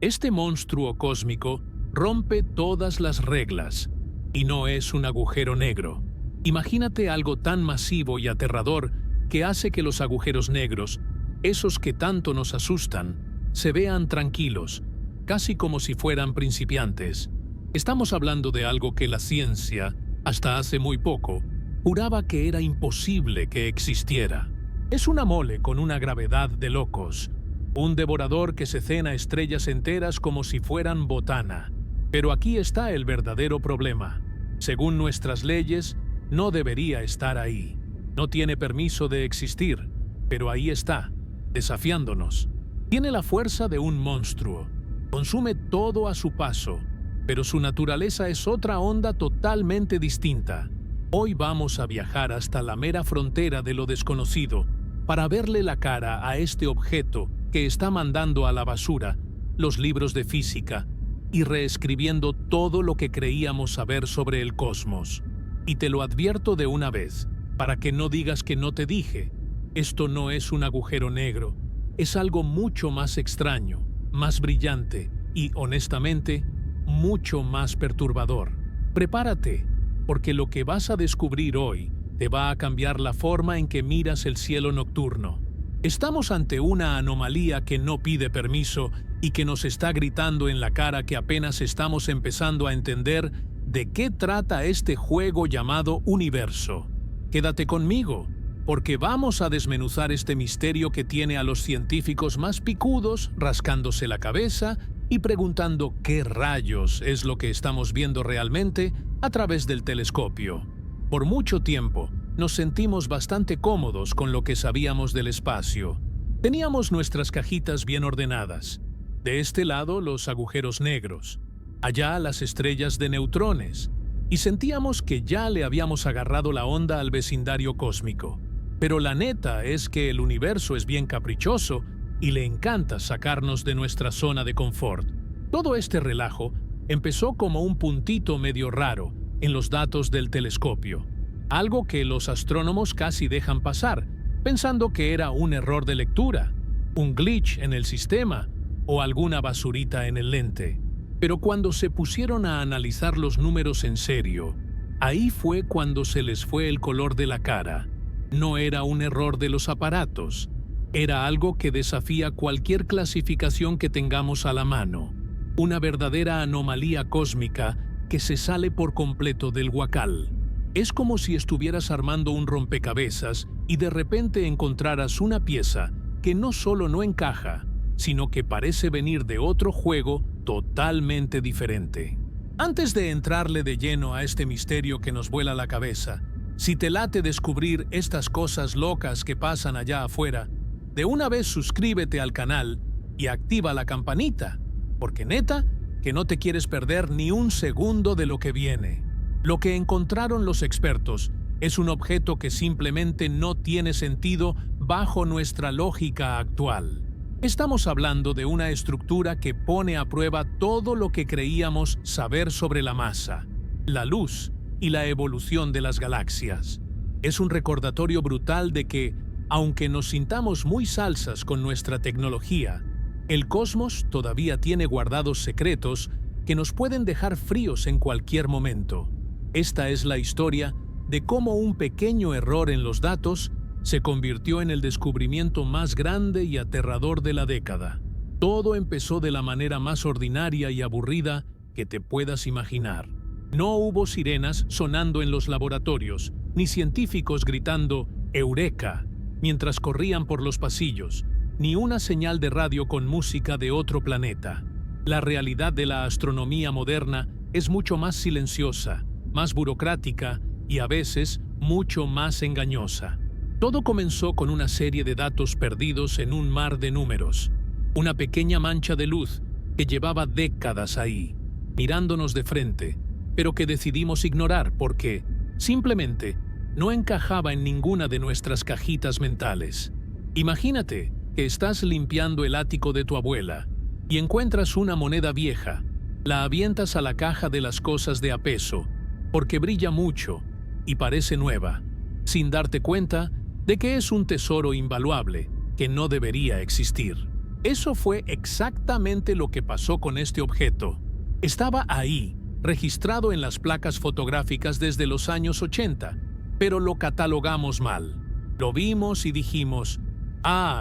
Este monstruo cósmico rompe todas las reglas y no es un agujero negro. Imagínate algo tan masivo y aterrador que hace que los agujeros negros, esos que tanto nos asustan, se vean tranquilos, casi como si fueran principiantes. Estamos hablando de algo que la ciencia, hasta hace muy poco, juraba que era imposible que existiera. Es una mole con una gravedad de locos, un devorador que se cena estrellas enteras como si fueran botana. Pero aquí está el verdadero problema. Según nuestras leyes, no debería estar ahí. No tiene permiso de existir, pero ahí está, desafiándonos. Tiene la fuerza de un monstruo. Consume todo a su paso, pero su naturaleza es otra onda totalmente distinta. Hoy vamos a viajar hasta la mera frontera de lo desconocido para verle la cara a este objeto que está mandando a la basura los libros de física y reescribiendo todo lo que creíamos saber sobre el cosmos. Y te lo advierto de una vez, para que no digas que no te dije, esto no es un agujero negro, es algo mucho más extraño, más brillante y, honestamente, mucho más perturbador. Prepárate, porque lo que vas a descubrir hoy te va a cambiar la forma en que miras el cielo nocturno. Estamos ante una anomalía que no pide permiso y que nos está gritando en la cara que apenas estamos empezando a entender de qué trata este juego llamado universo. Quédate conmigo, porque vamos a desmenuzar este misterio que tiene a los científicos más picudos rascándose la cabeza y preguntando qué rayos es lo que estamos viendo realmente a través del telescopio. Por mucho tiempo, nos sentimos bastante cómodos con lo que sabíamos del espacio. Teníamos nuestras cajitas bien ordenadas. De este lado, los agujeros negros. Allá, las estrellas de neutrones. Y sentíamos que ya le habíamos agarrado la onda al vecindario cósmico. Pero la neta es que el universo es bien caprichoso y le encanta sacarnos de nuestra zona de confort. Todo este relajo empezó como un puntito medio raro en los datos del telescopio. Algo que los astrónomos casi dejan pasar, pensando que era un error de lectura, un glitch en el sistema o alguna basurita en el lente. Pero cuando se pusieron a analizar los números en serio, ahí fue cuando se les fue el color de la cara. No era un error de los aparatos, era algo que desafía cualquier clasificación que tengamos a la mano. Una verdadera anomalía cósmica que se sale por completo del huacal. Es como si estuvieras armando un rompecabezas y de repente encontraras una pieza que no solo no encaja, sino que parece venir de otro juego totalmente diferente. Antes de entrarle de lleno a este misterio que nos vuela la cabeza, si te late descubrir estas cosas locas que pasan allá afuera, de una vez suscríbete al canal y activa la campanita, porque neta, que no te quieres perder ni un segundo de lo que viene. Lo que encontraron los expertos es un objeto que simplemente no tiene sentido bajo nuestra lógica actual. Estamos hablando de una estructura que pone a prueba todo lo que creíamos saber sobre la masa, la luz y la evolución de las galaxias. Es un recordatorio brutal de que, aunque nos sintamos muy salsas con nuestra tecnología, el cosmos todavía tiene guardados secretos que nos pueden dejar fríos en cualquier momento. Esta es la historia de cómo un pequeño error en los datos se convirtió en el descubrimiento más grande y aterrador de la década. Todo empezó de la manera más ordinaria y aburrida que te puedas imaginar. No hubo sirenas sonando en los laboratorios, ni científicos gritando ¡Eureka!, mientras corrían por los pasillos, ni una señal de radio con música de otro planeta. La realidad de la astronomía moderna es mucho más silenciosa, más burocrática y a veces mucho más engañosa. Todo comenzó con una serie de datos perdidos en un mar de números, una pequeña mancha de luz que llevaba décadas ahí, mirándonos de frente, pero que decidimos ignorar porque, simplemente, no encajaba en ninguna de nuestras cajitas mentales. Imagínate que estás limpiando el ático de tu abuela y encuentras una moneda vieja, la avientas a la caja de las cosas de a peso, porque brilla mucho y parece nueva, sin darte cuenta de que es un tesoro invaluable que no debería existir. Eso fue exactamente lo que pasó con este objeto. Estaba ahí, registrado en las placas fotográficas desde los años 80, pero lo catalogamos mal. Lo vimos y dijimos,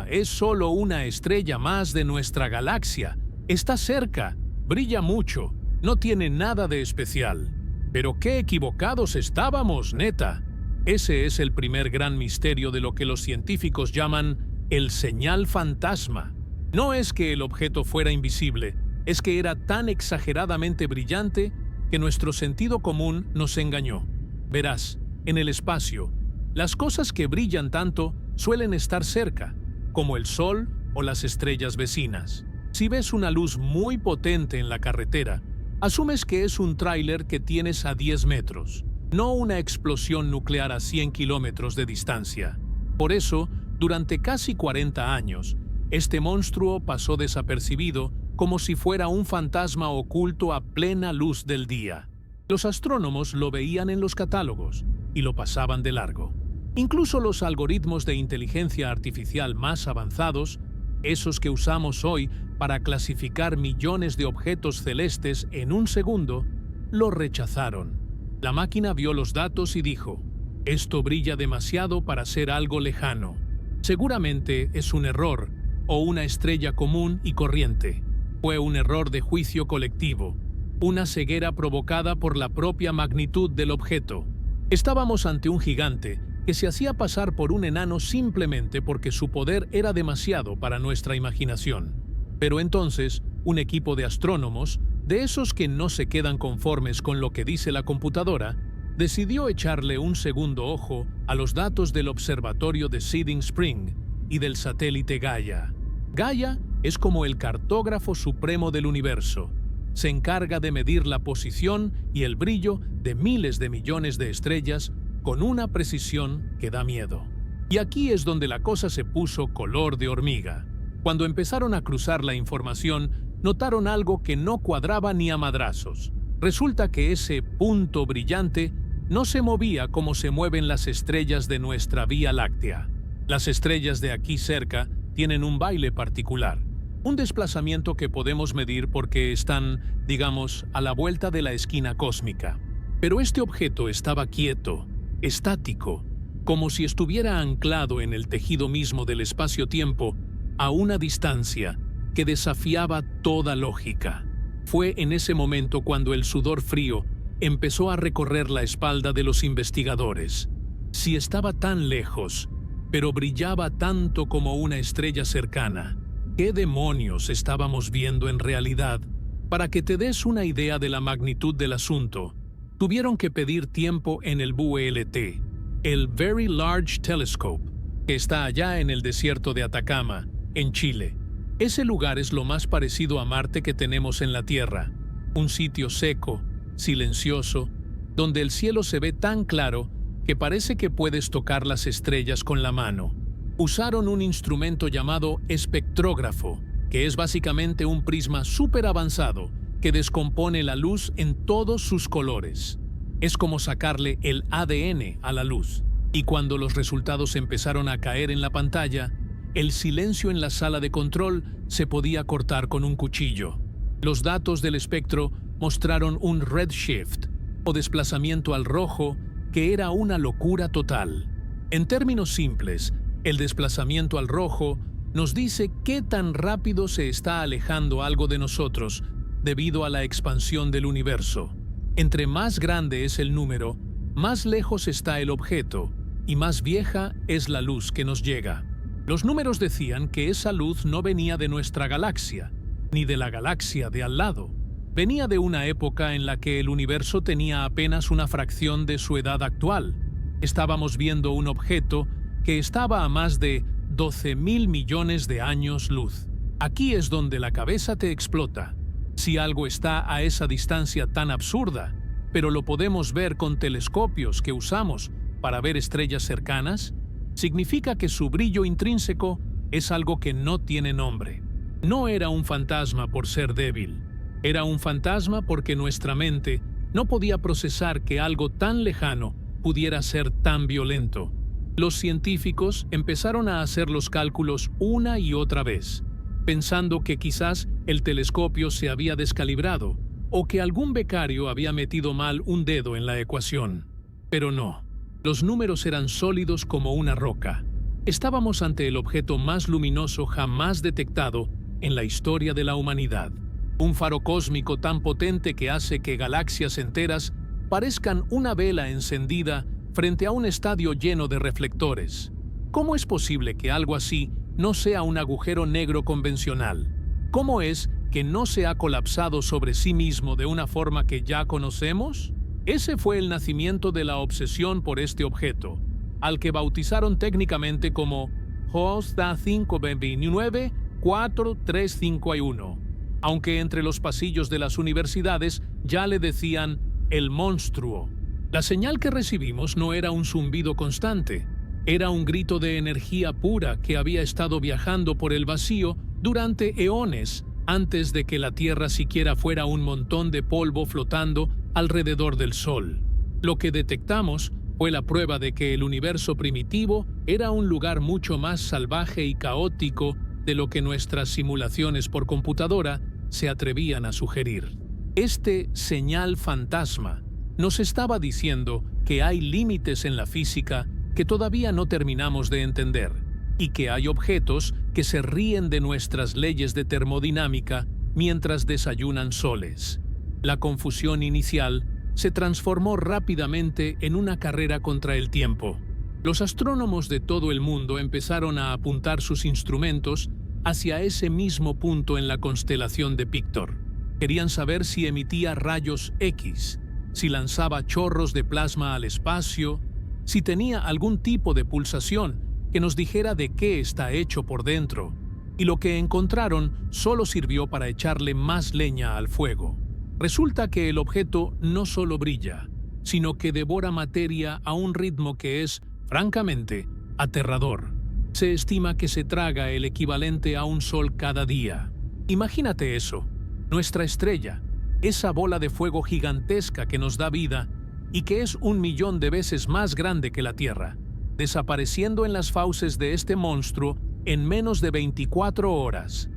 es solo una estrella más de nuestra galaxia. Está cerca, brilla mucho, no tiene nada de especial. Pero qué equivocados estábamos, neta. Ese es el primer gran misterio de lo que los científicos llaman el señal fantasma. No es que el objeto fuera invisible, es que era tan exageradamente brillante que nuestro sentido común nos engañó. Verás, en el espacio, las cosas que brillan tanto suelen estar cerca, como el Sol o las estrellas vecinas. Si ves una luz muy potente en la carretera, asumes que es un tráiler que tienes a 10 metros, no una explosión nuclear a 100 kilómetros de distancia. Por eso, durante casi 40 años, este monstruo pasó desapercibido como si fuera un fantasma oculto a plena luz del día. Los astrónomos lo veían en los catálogos y lo pasaban de largo. Incluso los algoritmos de inteligencia artificial más avanzados, esos que usamos hoy para clasificar millones de objetos celestes en un segundo, lo rechazaron. La máquina vio los datos y dijo, esto brilla demasiado para ser algo lejano. Seguramente es un error o una estrella común y corriente. Fue un error de juicio colectivo, una ceguera provocada por la propia magnitud del objeto. Estábamos ante un gigante que se hacía pasar por un enano simplemente porque su poder era demasiado para nuestra imaginación. Pero entonces, un equipo de astrónomos, de esos que no se quedan conformes con lo que dice la computadora, decidió echarle un segundo ojo a los datos del observatorio de Siding Spring y del satélite Gaia. Gaia es como el cartógrafo supremo del universo. Se encarga de medir la posición y el brillo de miles de millones de estrellas con una precisión que da miedo. Y aquí es donde la cosa se puso color de hormiga. Cuando empezaron a cruzar la información, notaron algo que no cuadraba ni a madrazos. Resulta que ese punto brillante no se movía como se mueven las estrellas de nuestra Vía Láctea. Las estrellas de aquí cerca tienen un baile particular, un desplazamiento que podemos medir porque están, digamos, a la vuelta de la esquina cósmica. Pero este objeto estaba quieto, estático, como si estuviera anclado en el tejido mismo del espacio-tiempo a una distancia que desafiaba toda lógica. Fue en ese momento cuando el sudor frío empezó a recorrer la espalda de los investigadores. Si estaba tan lejos, pero brillaba tanto como una estrella cercana, ¿qué demonios estábamos viendo en realidad? Para que te des una idea de la magnitud del asunto, tuvieron que pedir tiempo en el VLT, el Very Large Telescope, que está allá en el desierto de Atacama, en Chile. Ese lugar es lo más parecido a Marte que tenemos en la Tierra, un sitio seco, silencioso, donde el cielo se ve tan claro que parece que puedes tocar las estrellas con la mano. Usaron un instrumento llamado espectrógrafo, que es básicamente un prisma súper avanzado que descompone la luz en todos sus colores. Es como sacarle el ADN a la luz. Y cuando los resultados empezaron a caer en la pantalla, el silencio en la sala de control se podía cortar con un cuchillo. Los datos del espectro mostraron un redshift, o desplazamiento al rojo, que era una locura total. En términos simples, el desplazamiento al rojo nos dice qué tan rápido se está alejando algo de nosotros debido a la expansión del universo. Entre más grande es el número, más lejos está el objeto y más vieja es la luz que nos llega. Los números decían que esa luz no venía de nuestra galaxia, ni de la galaxia de al lado. Venía de una época en la que el universo tenía apenas una fracción de su edad actual. Estábamos viendo un objeto que estaba a más de 12.000 millones de años luz. Aquí es donde la cabeza te explota. Si algo está a esa distancia tan absurda, pero lo podemos ver con telescopios que usamos para ver estrellas cercanas, significa que su brillo intrínseco es algo que no tiene nombre. No era un fantasma por ser débil. Era un fantasma porque nuestra mente no podía procesar que algo tan lejano pudiera ser tan violento. Los científicos empezaron a hacer los cálculos una y otra vez. pensando que quizás el telescopio se había descalibrado o que algún becario había metido mal un dedo en la ecuación. Pero no, los números eran sólidos como una roca. Estábamos ante el objeto más luminoso jamás detectado en la historia de la humanidad. Un faro cósmico tan potente que hace que galaxias enteras parezcan una vela encendida frente a un estadio lleno de reflectores. ¿Cómo es posible que algo así no sea un agujero negro convencional? ¿Cómo es que no se ha colapsado sobre sí mismo de una forma que ya conocemos? Ese fue el nacimiento de la obsesión por este objeto, al que bautizaron técnicamente como HOSTA 529-4351, aunque entre los pasillos de las universidades ya le decían el monstruo. La señal que recibimos no era un zumbido constante, era un grito de energía pura que había estado viajando por el vacío durante eones antes de que la Tierra siquiera fuera un montón de polvo flotando alrededor del Sol. Lo que detectamos fue la prueba de que el universo primitivo era un lugar mucho más salvaje y caótico de lo que nuestras simulaciones por computadora se atrevían a sugerir. Este señal fantasma nos estaba diciendo que hay límites en la física que todavía no terminamos de entender y que hay objetos que se ríen de nuestras leyes de termodinámica mientras desayunan soles. La confusión inicial se transformó rápidamente en una carrera contra el tiempo. Los astrónomos de todo el mundo empezaron a apuntar sus instrumentos hacia ese mismo punto en la constelación de Pictor. Querían saber si emitía rayos X, si lanzaba chorros de plasma al espacio, si tenía algún tipo de pulsación que nos dijera de qué está hecho por dentro. Y lo que encontraron solo sirvió para echarle más leña al fuego. Resulta que el objeto no solo brilla, sino que devora materia a un ritmo que es, francamente, aterrador. Se estima que se traga el equivalente a un sol cada día. Imagínate eso, nuestra estrella, esa bola de fuego gigantesca que nos da vida y que es 1.000.000 de veces más grande que la Tierra, desapareciendo en las fauces de este monstruo en menos de 24 horas,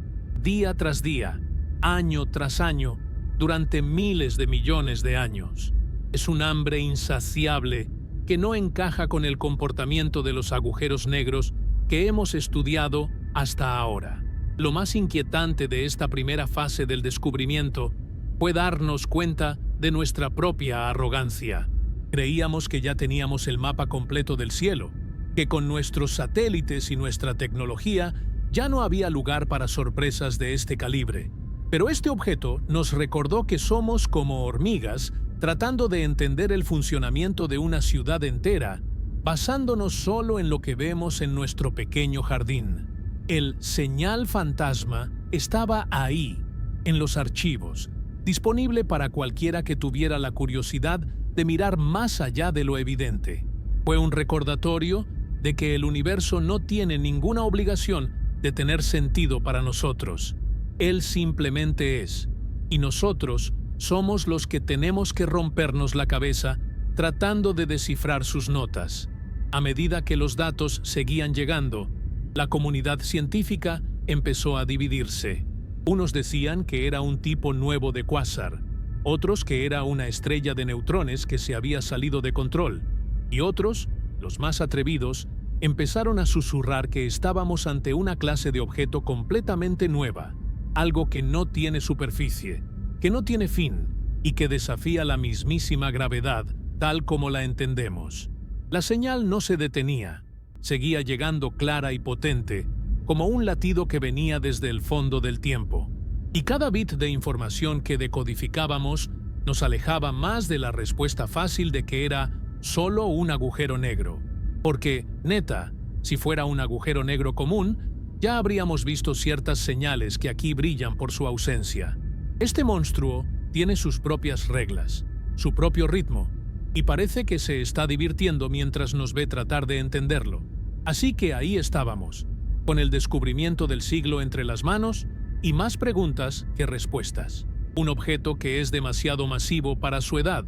día tras día, año tras año, durante miles de millones de años. Es un hambre insaciable que no encaja con el comportamiento de los agujeros negros que hemos estudiado hasta ahora. Lo más inquietante de esta primera fase del descubrimiento fue darnos cuenta de nuestra propia arrogancia. Creíamos que ya teníamos el mapa completo del cielo, que con nuestros satélites y nuestra tecnología ya no había lugar para sorpresas de este calibre. Pero este objeto nos recordó que somos como hormigas tratando de entender el funcionamiento de una ciudad entera, basándonos solo en lo que vemos en nuestro pequeño jardín. El señal fantasma estaba ahí, en los archivos, disponible para cualquiera que tuviera la curiosidad de mirar más allá de lo evidente. Fue un recordatorio de que el universo no tiene ninguna obligación de tener sentido para nosotros. Él simplemente es, y nosotros somos los que tenemos que rompernos la cabeza tratando de descifrar sus notas. A medida que los datos seguían llegando, la comunidad científica empezó a dividirse. Unos decían que era un tipo nuevo de cuásar, otros que era una estrella de neutrones que se había salido de control, y otros, los más atrevidos, empezaron a susurrar que estábamos ante una clase de objeto completamente nueva, algo que no tiene superficie, que no tiene fin y que desafía la mismísima gravedad tal como la entendemos. La señal no se detenía, seguía llegando clara y potente, como un latido que venía desde el fondo del tiempo. Y cada bit de información que decodificábamos nos alejaba más de la respuesta fácil de que era solo un agujero negro. Porque, neta, si fuera un agujero negro común, ya habríamos visto ciertas señales que aquí brillan por su ausencia. Este monstruo tiene sus propias reglas, su propio ritmo, y parece que se está divirtiendo mientras nos ve tratar de entenderlo. Así que ahí estábamos, con el descubrimiento del siglo entre las manos y más preguntas que respuestas. Un objeto que es demasiado masivo para su edad,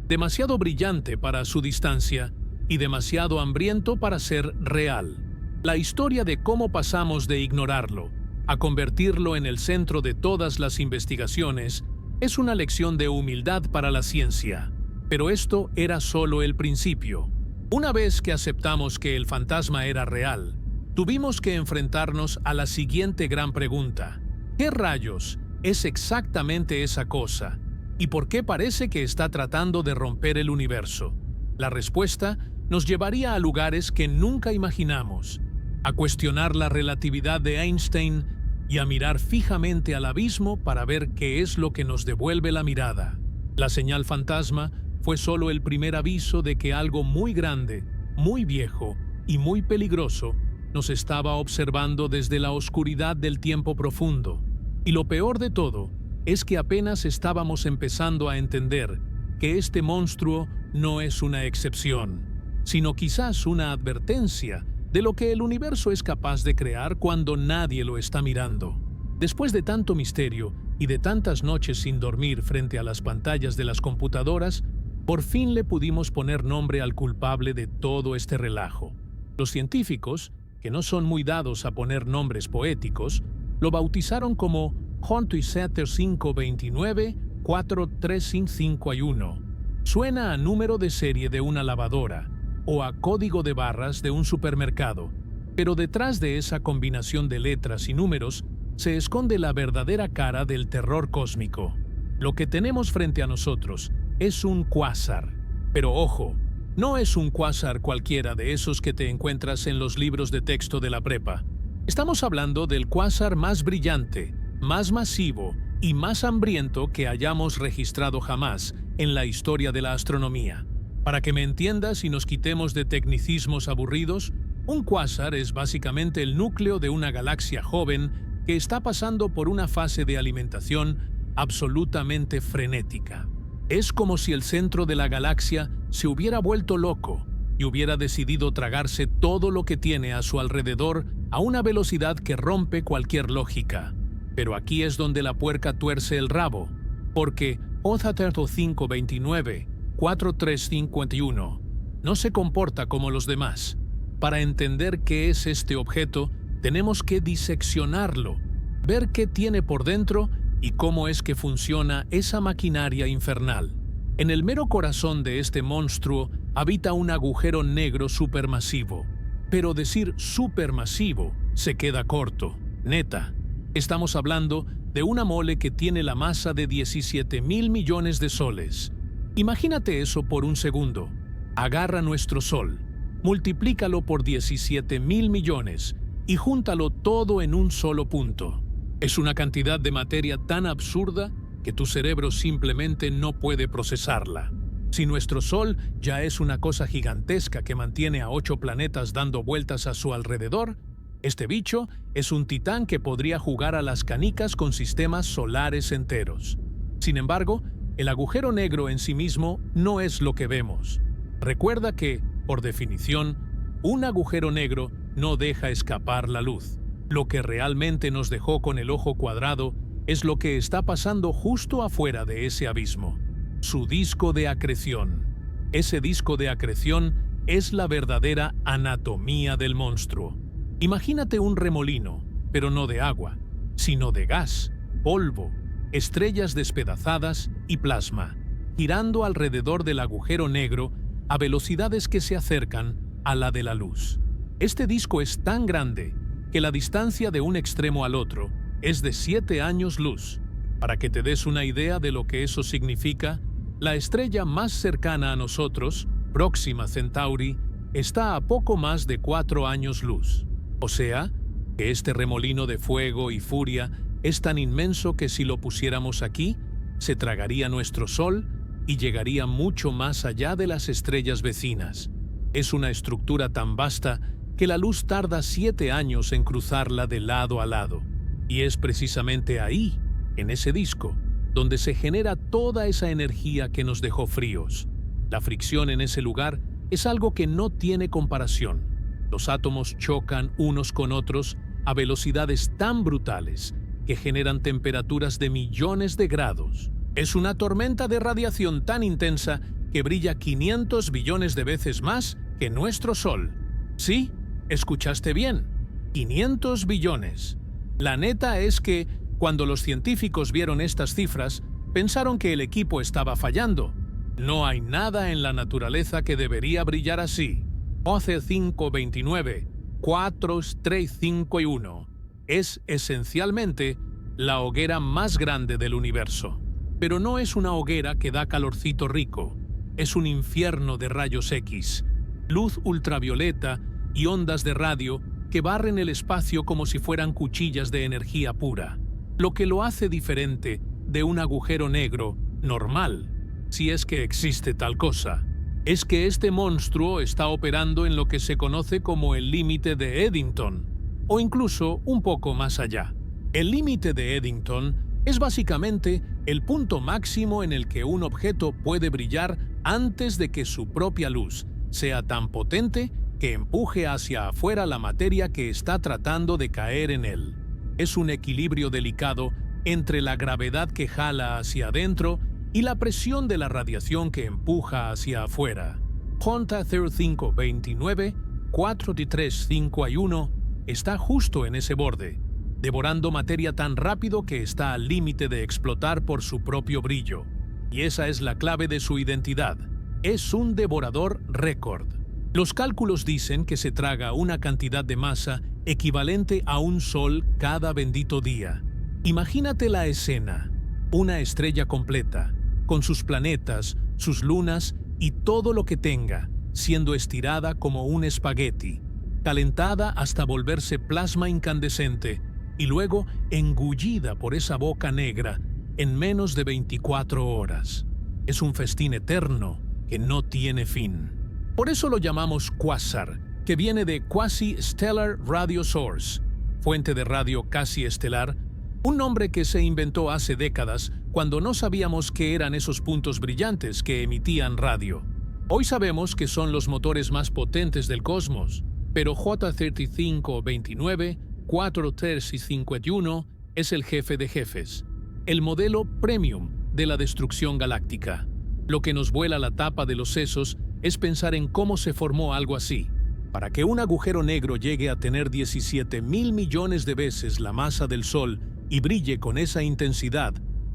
demasiado brillante para su distancia y demasiado hambriento para ser real. La historia de cómo pasamos de ignorarlo a convertirlo en el centro de todas las investigaciones, es una lección de humildad para la ciencia. Pero esto era solo el principio. Una vez que aceptamos que el fantasma era real, tuvimos que enfrentarnos a la siguiente gran pregunta. ¿Qué rayos es exactamente esa cosa? ¿Y por qué parece que está tratando de romper el universo? La respuesta nos llevaría a lugares que nunca imaginamos, a cuestionar la relatividad de Einstein y a mirar fijamente al abismo para ver qué es lo que nos devuelve la mirada. La señal fantasma fue solo el primer aviso de que algo muy grande, muy viejo y muy peligroso nos estaba observando desde la oscuridad del tiempo profundo. Y lo peor de todo es que apenas estábamos empezando a entender que este monstruo no es una excepción, sino quizás una advertencia de lo que el universo es capaz de crear cuando nadie lo está mirando. Después de tanto misterio y de tantas noches sin dormir frente a las pantallas de las computadoras, por fin le pudimos poner nombre al culpable de todo este relajo. Los científicos, que no son muy dados a poner nombres poéticos, lo bautizaron como Hunter 529 43551. Suena a número de serie de una lavadora o a código de barras de un supermercado, pero detrás de esa combinación de letras y números se esconde la verdadera cara del terror cósmico. Lo que tenemos frente a nosotros es un cuásar. Pero ojo, no es un cuásar cualquiera de esos que te encuentras en los libros de texto de la prepa. Estamos hablando del cuásar más brillante, más masivo y más hambriento que hayamos registrado jamás en la historia de la astronomía. Para que me entiendas y nos quitemos de tecnicismos aburridos, un cuásar es básicamente el núcleo de una galaxia joven que está pasando por una fase de alimentación absolutamente frenética. Es como si el centro de la galaxia se hubiera vuelto loco y hubiera decidido tragarse todo lo que tiene a su alrededor a una velocidad que rompe cualquier lógica. Pero aquí es donde la puerca tuerce el rabo, porque Hunter 529 4351 no se comporta como los demás. Para entender qué es este objeto, tenemos que diseccionarlo, ver qué tiene por dentro y cómo es que funciona esa maquinaria infernal. En el mero corazón de este monstruo habita un agujero negro supermasivo. Pero decir supermasivo se queda corto. Neta, estamos hablando de una mole que tiene la masa de 17,000 millones de soles. Imagínate eso por un segundo. Agarra nuestro Sol, multiplícalo por 17,000 millones y júntalo todo en un solo punto. Es una cantidad de materia tan absurda que tu cerebro simplemente no puede procesarla. Si nuestro Sol ya es una cosa gigantesca que mantiene a 8 planetas dando vueltas a su alrededor, este bicho es un titán que podría jugar a las canicas con sistemas solares enteros. Sin embargo, el agujero negro en sí mismo no es lo que vemos. Recuerda que, por definición, un agujero negro no deja escapar la luz. Lo que realmente nos dejó con el ojo cuadrado es lo que está pasando justo afuera de ese abismo. Su disco de acreción. Ese disco de acreción es la verdadera anatomía del monstruo. Imagínate un remolino, pero no de agua, sino de gas, polvo, estrellas despedazadas y plasma, girando alrededor del agujero negro a velocidades que se acercan a la de la luz. Este disco es tan grande que la distancia de un extremo al otro es de 7 años luz. Para que te des una idea de lo que eso significa, la estrella más cercana a nosotros, Próxima Centauri, está a poco más de 4 años luz. O sea, que este remolino de fuego y furia es tan inmenso que si lo pusiéramos aquí, se tragaría nuestro Sol y llegaría mucho más allá de las estrellas vecinas. Es una estructura tan vasta que la luz tarda 7 años en cruzarla de lado a lado. Y es precisamente ahí, en ese disco, donde se genera toda esa energía que nos dejó fríos. La fricción en ese lugar es algo que no tiene comparación. Los átomos chocan unos con otros a velocidades tan brutales que generan temperaturas de millones de grados. Es una tormenta de radiación tan intensa que brilla 500 billones de veces más que nuestro Sol. Sí, escuchaste bien, 500 billones. La neta es que, cuando los científicos vieron estas cifras, pensaron que el equipo estaba fallando. No hay nada en la naturaleza que debería brillar así. OC 529, 4, 3, 5 y 1. Es esencialmente la hoguera más grande del universo. Pero no es una hoguera que da calorcito rico. Es un infierno de rayos X, luz ultravioleta y ondas de radio que barren el espacio como si fueran cuchillas de energía pura. Lo que lo hace diferente de un agujero negro normal, si es que existe tal cosa, es que este monstruo está operando en lo que se conoce como el límite de Eddington, o incluso un poco más allá. El límite de Eddington es básicamente el punto máximo en el que un objeto puede brillar antes de que su propia luz sea tan potente que empuje hacia afuera la materia que está tratando de caer en él. Es un equilibrio delicado entre la gravedad que jala hacia adentro y la presión de la radiación que empuja hacia afuera. Honta 0529, 4T3, 5 y 1 está justo en ese borde, devorando materia tan rápido que está al límite de explotar por su propio brillo. Y esa es la clave de su identidad. Es un devorador récord. Los cálculos dicen que se traga una cantidad de masa equivalente a un sol cada bendito día. Imagínate la escena: una estrella completa, con sus planetas, sus lunas y todo lo que tenga, siendo estirada como un espagueti, calentada hasta volverse plasma incandescente y luego engullida por esa boca negra en menos de 24 horas. Es un festín eterno que no tiene fin. Por eso lo llamamos quasar, que viene de Quasi-Stellar Radio Source, fuente de radio casi estelar, un nombre que se inventó hace décadas cuando no sabíamos qué eran esos puntos brillantes que emitían radio. Hoy sabemos que son los motores más potentes del cosmos, pero J3529, 4, 3 y 51 es el jefe de jefes, el modelo premium de la destrucción galáctica. Lo que nos vuela la tapa de los sesos es pensar en cómo se formó algo así. Para que un agujero negro llegue a tener 17,000 millones de veces la masa del Sol y brille con esa intensidad,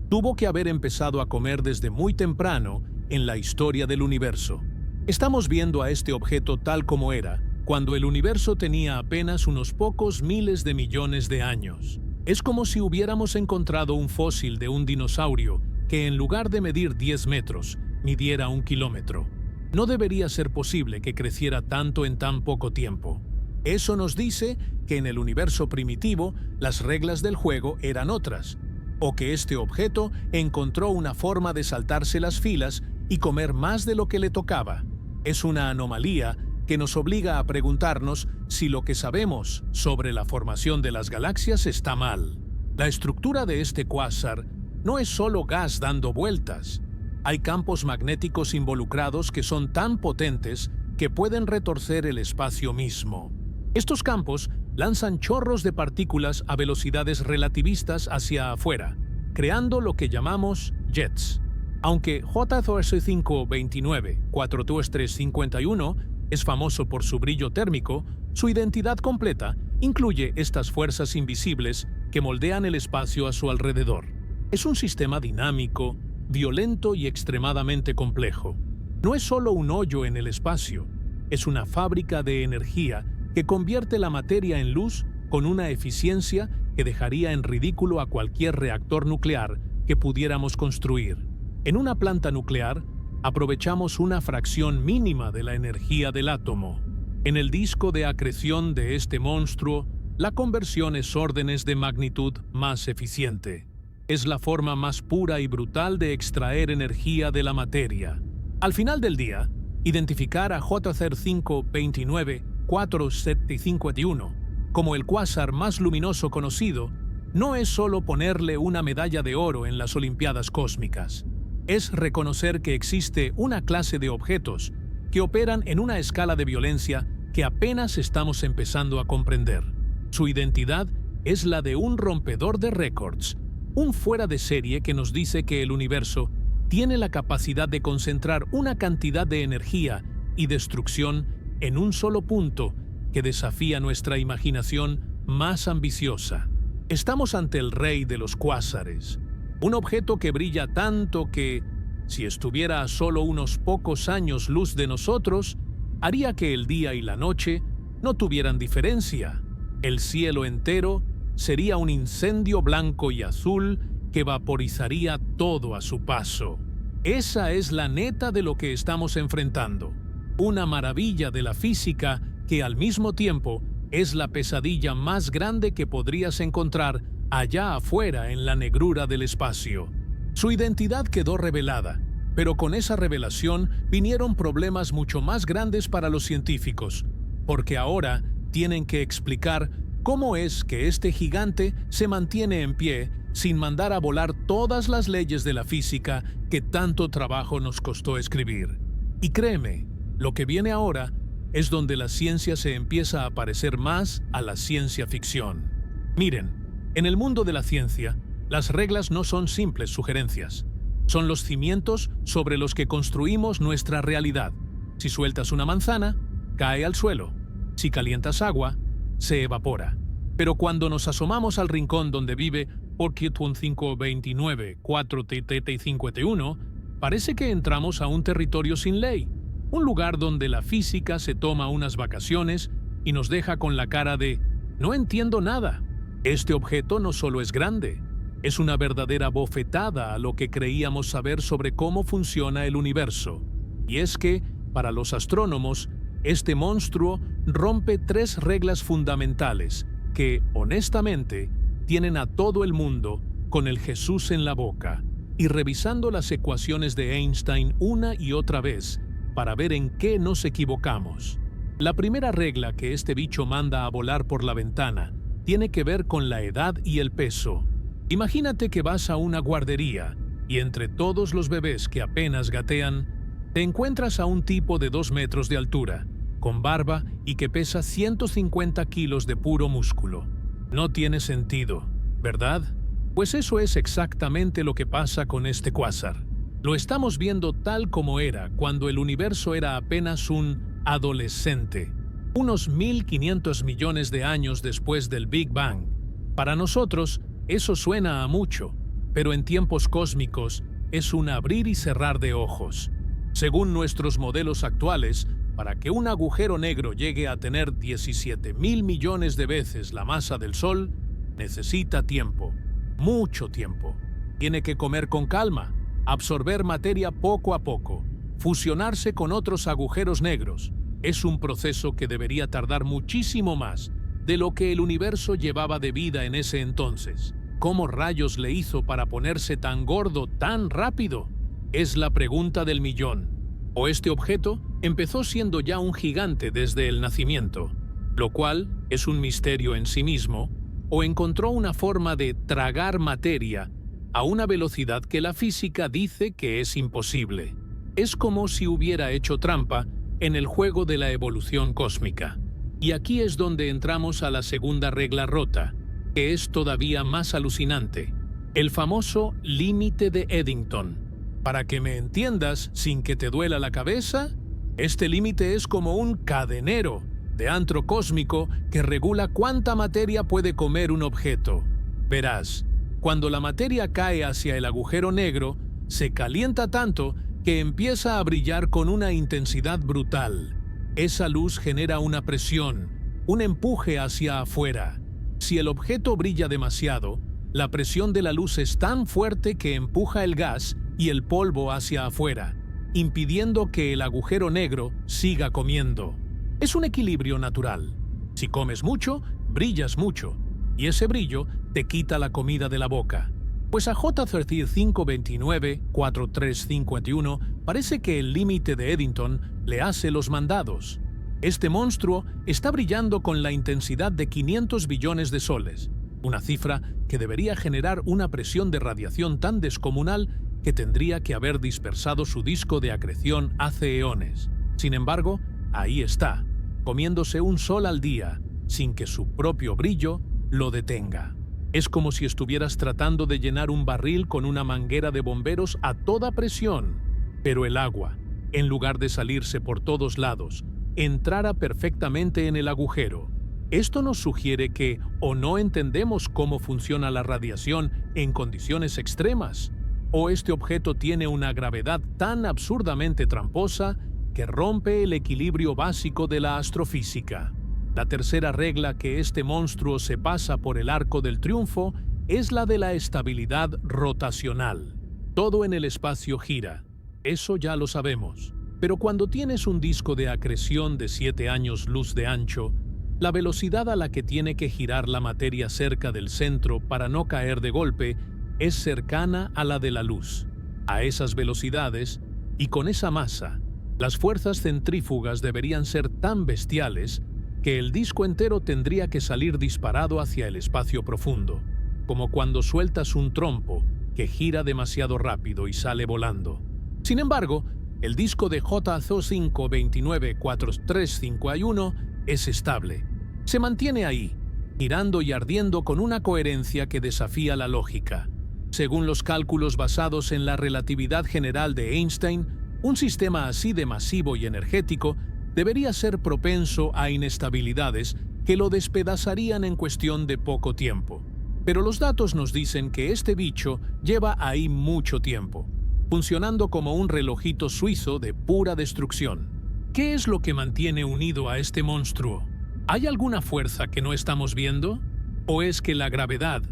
tuvo que haber empezado a comer desde muy temprano en la historia del universo. Estamos viendo a este objeto tal como era, cuando el universo tenía apenas unos pocos miles de millones de años. Es como si hubiéramos encontrado un fósil de un dinosaurio que en lugar de medir 10 metros, midiera 1 kilómetro. No debería ser posible que creciera tanto en tan poco tiempo. Eso nos dice que en el universo primitivo las reglas del juego eran otras, o que este objeto encontró una forma de saltarse las filas y comer más de lo que le tocaba. Es una anomalía que nos obliga a preguntarnos si lo que sabemos sobre la formación de las galaxias está mal. La estructura de este cuásar no es solo gas dando vueltas. Hay campos magnéticos involucrados que son tan potentes que pueden retorcer el espacio mismo. Estos campos lanzan chorros de partículas a velocidades relativistas hacia afuera, creando lo que llamamos jets. Aunque J3529, 42351 es famoso por su brillo térmico, su identidad completa incluye estas fuerzas invisibles que moldean el espacio a su alrededor. Es un sistema dinámico, violento y extremadamente complejo. No es solo un hoyo en el espacio, es una fábrica de energía que convierte la materia en luz con una eficiencia que dejaría en ridículo a cualquier reactor nuclear que pudiéramos construir. En una planta nuclear, aprovechamos una fracción mínima de la energía del átomo. En el disco de acreción de este monstruo, la conversión es órdenes de magnitud más eficiente. Es la forma más pura y brutal de extraer energía de la materia. Al final del día, identificar a J0529, 471 como el cuásar más luminoso conocido no es solo ponerle una medalla de oro en las Olimpiadas Cósmicas. Es reconocer que existe una clase de objetos que operan en una escala de violencia que apenas estamos empezando a comprender. Su identidad es la de un rompedor de récords, un fuera de serie que nos dice que el universo tiene la capacidad de concentrar una cantidad de energía y destrucción en un solo punto que desafía nuestra imaginación más ambiciosa. Estamos ante el rey de los cuásares, un objeto que brilla tanto que, si estuviera a solo unos pocos años luz de nosotros, haría que el día y la noche no tuvieran diferencia. El cielo entero sería un incendio blanco y azul que vaporizaría todo a su paso. Esa es la neta de lo que estamos enfrentando. Una maravilla de la física que al mismo tiempo es la pesadilla más grande que podrías encontrar allá afuera en la negrura del espacio. Su identidad quedó revelada, pero con esa revelación vinieron problemas mucho más grandes para los científicos, porque ahora tienen que explicar cómo es que este gigante se mantiene en pie sin mandar a volar todas las leyes de la física que tanto trabajo nos costó escribir. Y créeme, lo que viene ahora es donde la ciencia se empieza a parecer más a la ciencia ficción. Miren, en el mundo de la ciencia, las reglas no son simples sugerencias. Son los cimientos sobre los que construimos nuestra realidad. Si sueltas una manzana, cae al suelo. Si calientas agua, se evapora. Pero cuando nos asomamos al rincón donde vive Orchid 1529, 4TT y 51, parece que entramos a un territorio sin ley. Un lugar donde la física se toma unas vacaciones y nos deja con la cara de «no entiendo nada». Este objeto no solo es grande, es una verdadera bofetada a lo que creíamos saber sobre cómo funciona el universo. Y es que, para los astrónomos, este monstruo rompe 3 reglas fundamentales que, honestamente, tienen a todo el mundo con el Jesús en la boca y revisando las ecuaciones de Einstein una y otra vez para ver en qué nos equivocamos. La primera regla que este bicho manda a volar por la ventana tiene que ver con la edad y el peso. Imagínate que vas a una guardería y entre todos los bebés que apenas gatean, te encuentras a un tipo de 2 metros de altura, con barba y que pesa 150 kilos de puro músculo. No tiene sentido, ¿verdad? Pues eso es exactamente lo que pasa con este cuásar. Lo estamos viendo tal como era cuando el universo era apenas un adolescente, unos 1.500 millones de años después del Big Bang. Para nosotros, eso suena a mucho, pero en tiempos cósmicos es un abrir y cerrar de ojos. Según nuestros modelos actuales, para que un agujero negro llegue a tener 17.000 millones de veces la masa del Sol, necesita tiempo, mucho tiempo. Tiene que comer con calma, absorber materia poco a poco, fusionarse con otros agujeros negros. Es un proceso que debería tardar muchísimo más de lo que el universo llevaba de vida en ese entonces. ¿Cómo rayos le hizo para ponerse tan gordo tan rápido? Es la pregunta del millón. ¿O este objeto empezó siendo ya un gigante desde el nacimiento, lo cual es un misterio en sí mismo, o encontró una forma de tragar materia a una velocidad que la física dice que es imposible? Es como si hubiera hecho trampa en el juego de la evolución cósmica. Y aquí es donde entramos a la segunda regla rota, que es todavía más alucinante, el famoso límite de Eddington. Para que me entiendas sin que te duela la cabeza, este límite es como un cadenero de antro cósmico que regula cuánta materia puede comer un objeto. Verás, cuando la materia cae hacia el agujero negro, se calienta tanto que empieza a brillar con una intensidad brutal. Esa luz genera una presión, un empuje hacia afuera. Si el objeto brilla demasiado, la presión de la luz es tan fuerte que empuja el gas y el polvo hacia afuera, impidiendo que el agujero negro siga comiendo. Es un equilibrio natural. Si comes mucho, brillas mucho, y ese brillo te quita la comida de la boca. Pues a J3529 4351 parece que el límite de Eddington le hace los mandados. Este monstruo está brillando con la intensidad de 500 billones de soles, una cifra que debería generar una presión de radiación tan descomunal que tendría que haber dispersado su disco de acreción hace eones. Sin embargo, ahí está, comiéndose un sol al día, sin que su propio brillo lo detenga. Es como si estuvieras tratando de llenar un barril con una manguera de bomberos a toda presión, pero el agua, en lugar de salirse por todos lados, entrara perfectamente en el agujero. Esto nos sugiere que o no entendemos cómo funciona la radiación en condiciones extremas, o este objeto tiene una gravedad tan absurdamente tramposa que rompe el equilibrio básico de la astrofísica. La tercera regla que este monstruo se pasa por el arco del triunfo es la de la estabilidad rotacional. Todo en el espacio gira, eso ya lo sabemos. Pero cuando tienes un disco de acreción de 7 años luz de ancho, la velocidad a la que tiene que girar la materia cerca del centro para no caer de golpe es cercana a la de la luz. A esas velocidades, y con esa masa, las fuerzas centrífugas deberían ser tan bestiales que el disco entero tendría que salir disparado hacia el espacio profundo, como cuando sueltas un trompo que gira demasiado rápido y sale volando. Sin embargo, el disco de JC5294351 es estable. Se mantiene ahí, girando y ardiendo con una coherencia que desafía la lógica. Según los cálculos basados en la relatividad general de Einstein, un sistema así de masivo y energético debería ser propenso a inestabilidades que lo despedazarían en cuestión de poco tiempo. Pero los datos nos dicen que este bicho lleva ahí mucho tiempo, funcionando como un relojito suizo de pura destrucción. ¿Qué es lo que mantiene unido a este monstruo? ¿Hay alguna fuerza que no estamos viendo? ¿O es que la gravedad,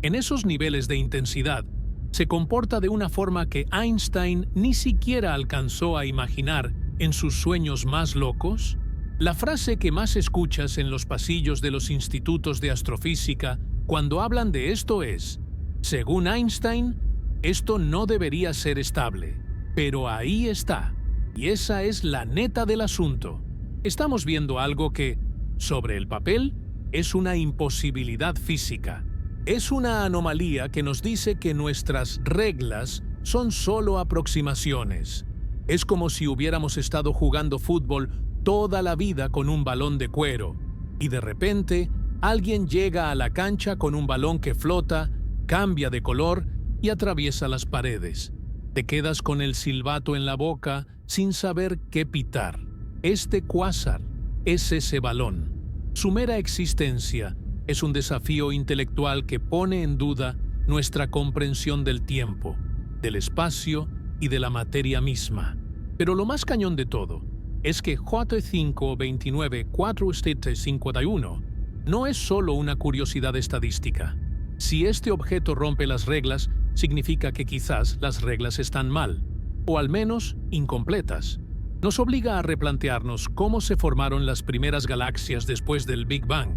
en esos niveles de intensidad, se comporta de una forma que Einstein ni siquiera alcanzó a imaginar en sus sueños más locos? La frase que más escuchas en los pasillos de los institutos de astrofísica cuando hablan de esto es: según Einstein, esto no debería ser estable, pero ahí está, y esa es la neta del asunto. Estamos viendo algo que, sobre el papel, es una imposibilidad física. Es una anomalía que nos dice que nuestras reglas son solo aproximaciones. Es como si hubiéramos estado jugando fútbol toda la vida con un balón de cuero, y de repente alguien llega a la cancha con un balón que flota, cambia de color y atraviesa las paredes. Te quedas con el silbato en la boca sin saber qué pitar. Este cuásar es ese balón. Su mera existencia es un desafío intelectual que pone en duda nuestra comprensión del tiempo, del espacio y de la materia misma. Pero lo más cañón de todo es que J5294351 no es solo una curiosidad estadística. Si este objeto rompe las reglas, significa que quizás las reglas están mal, o al menos incompletas. Nos obliga a replantearnos cómo se formaron las primeras galaxias después del Big Bang.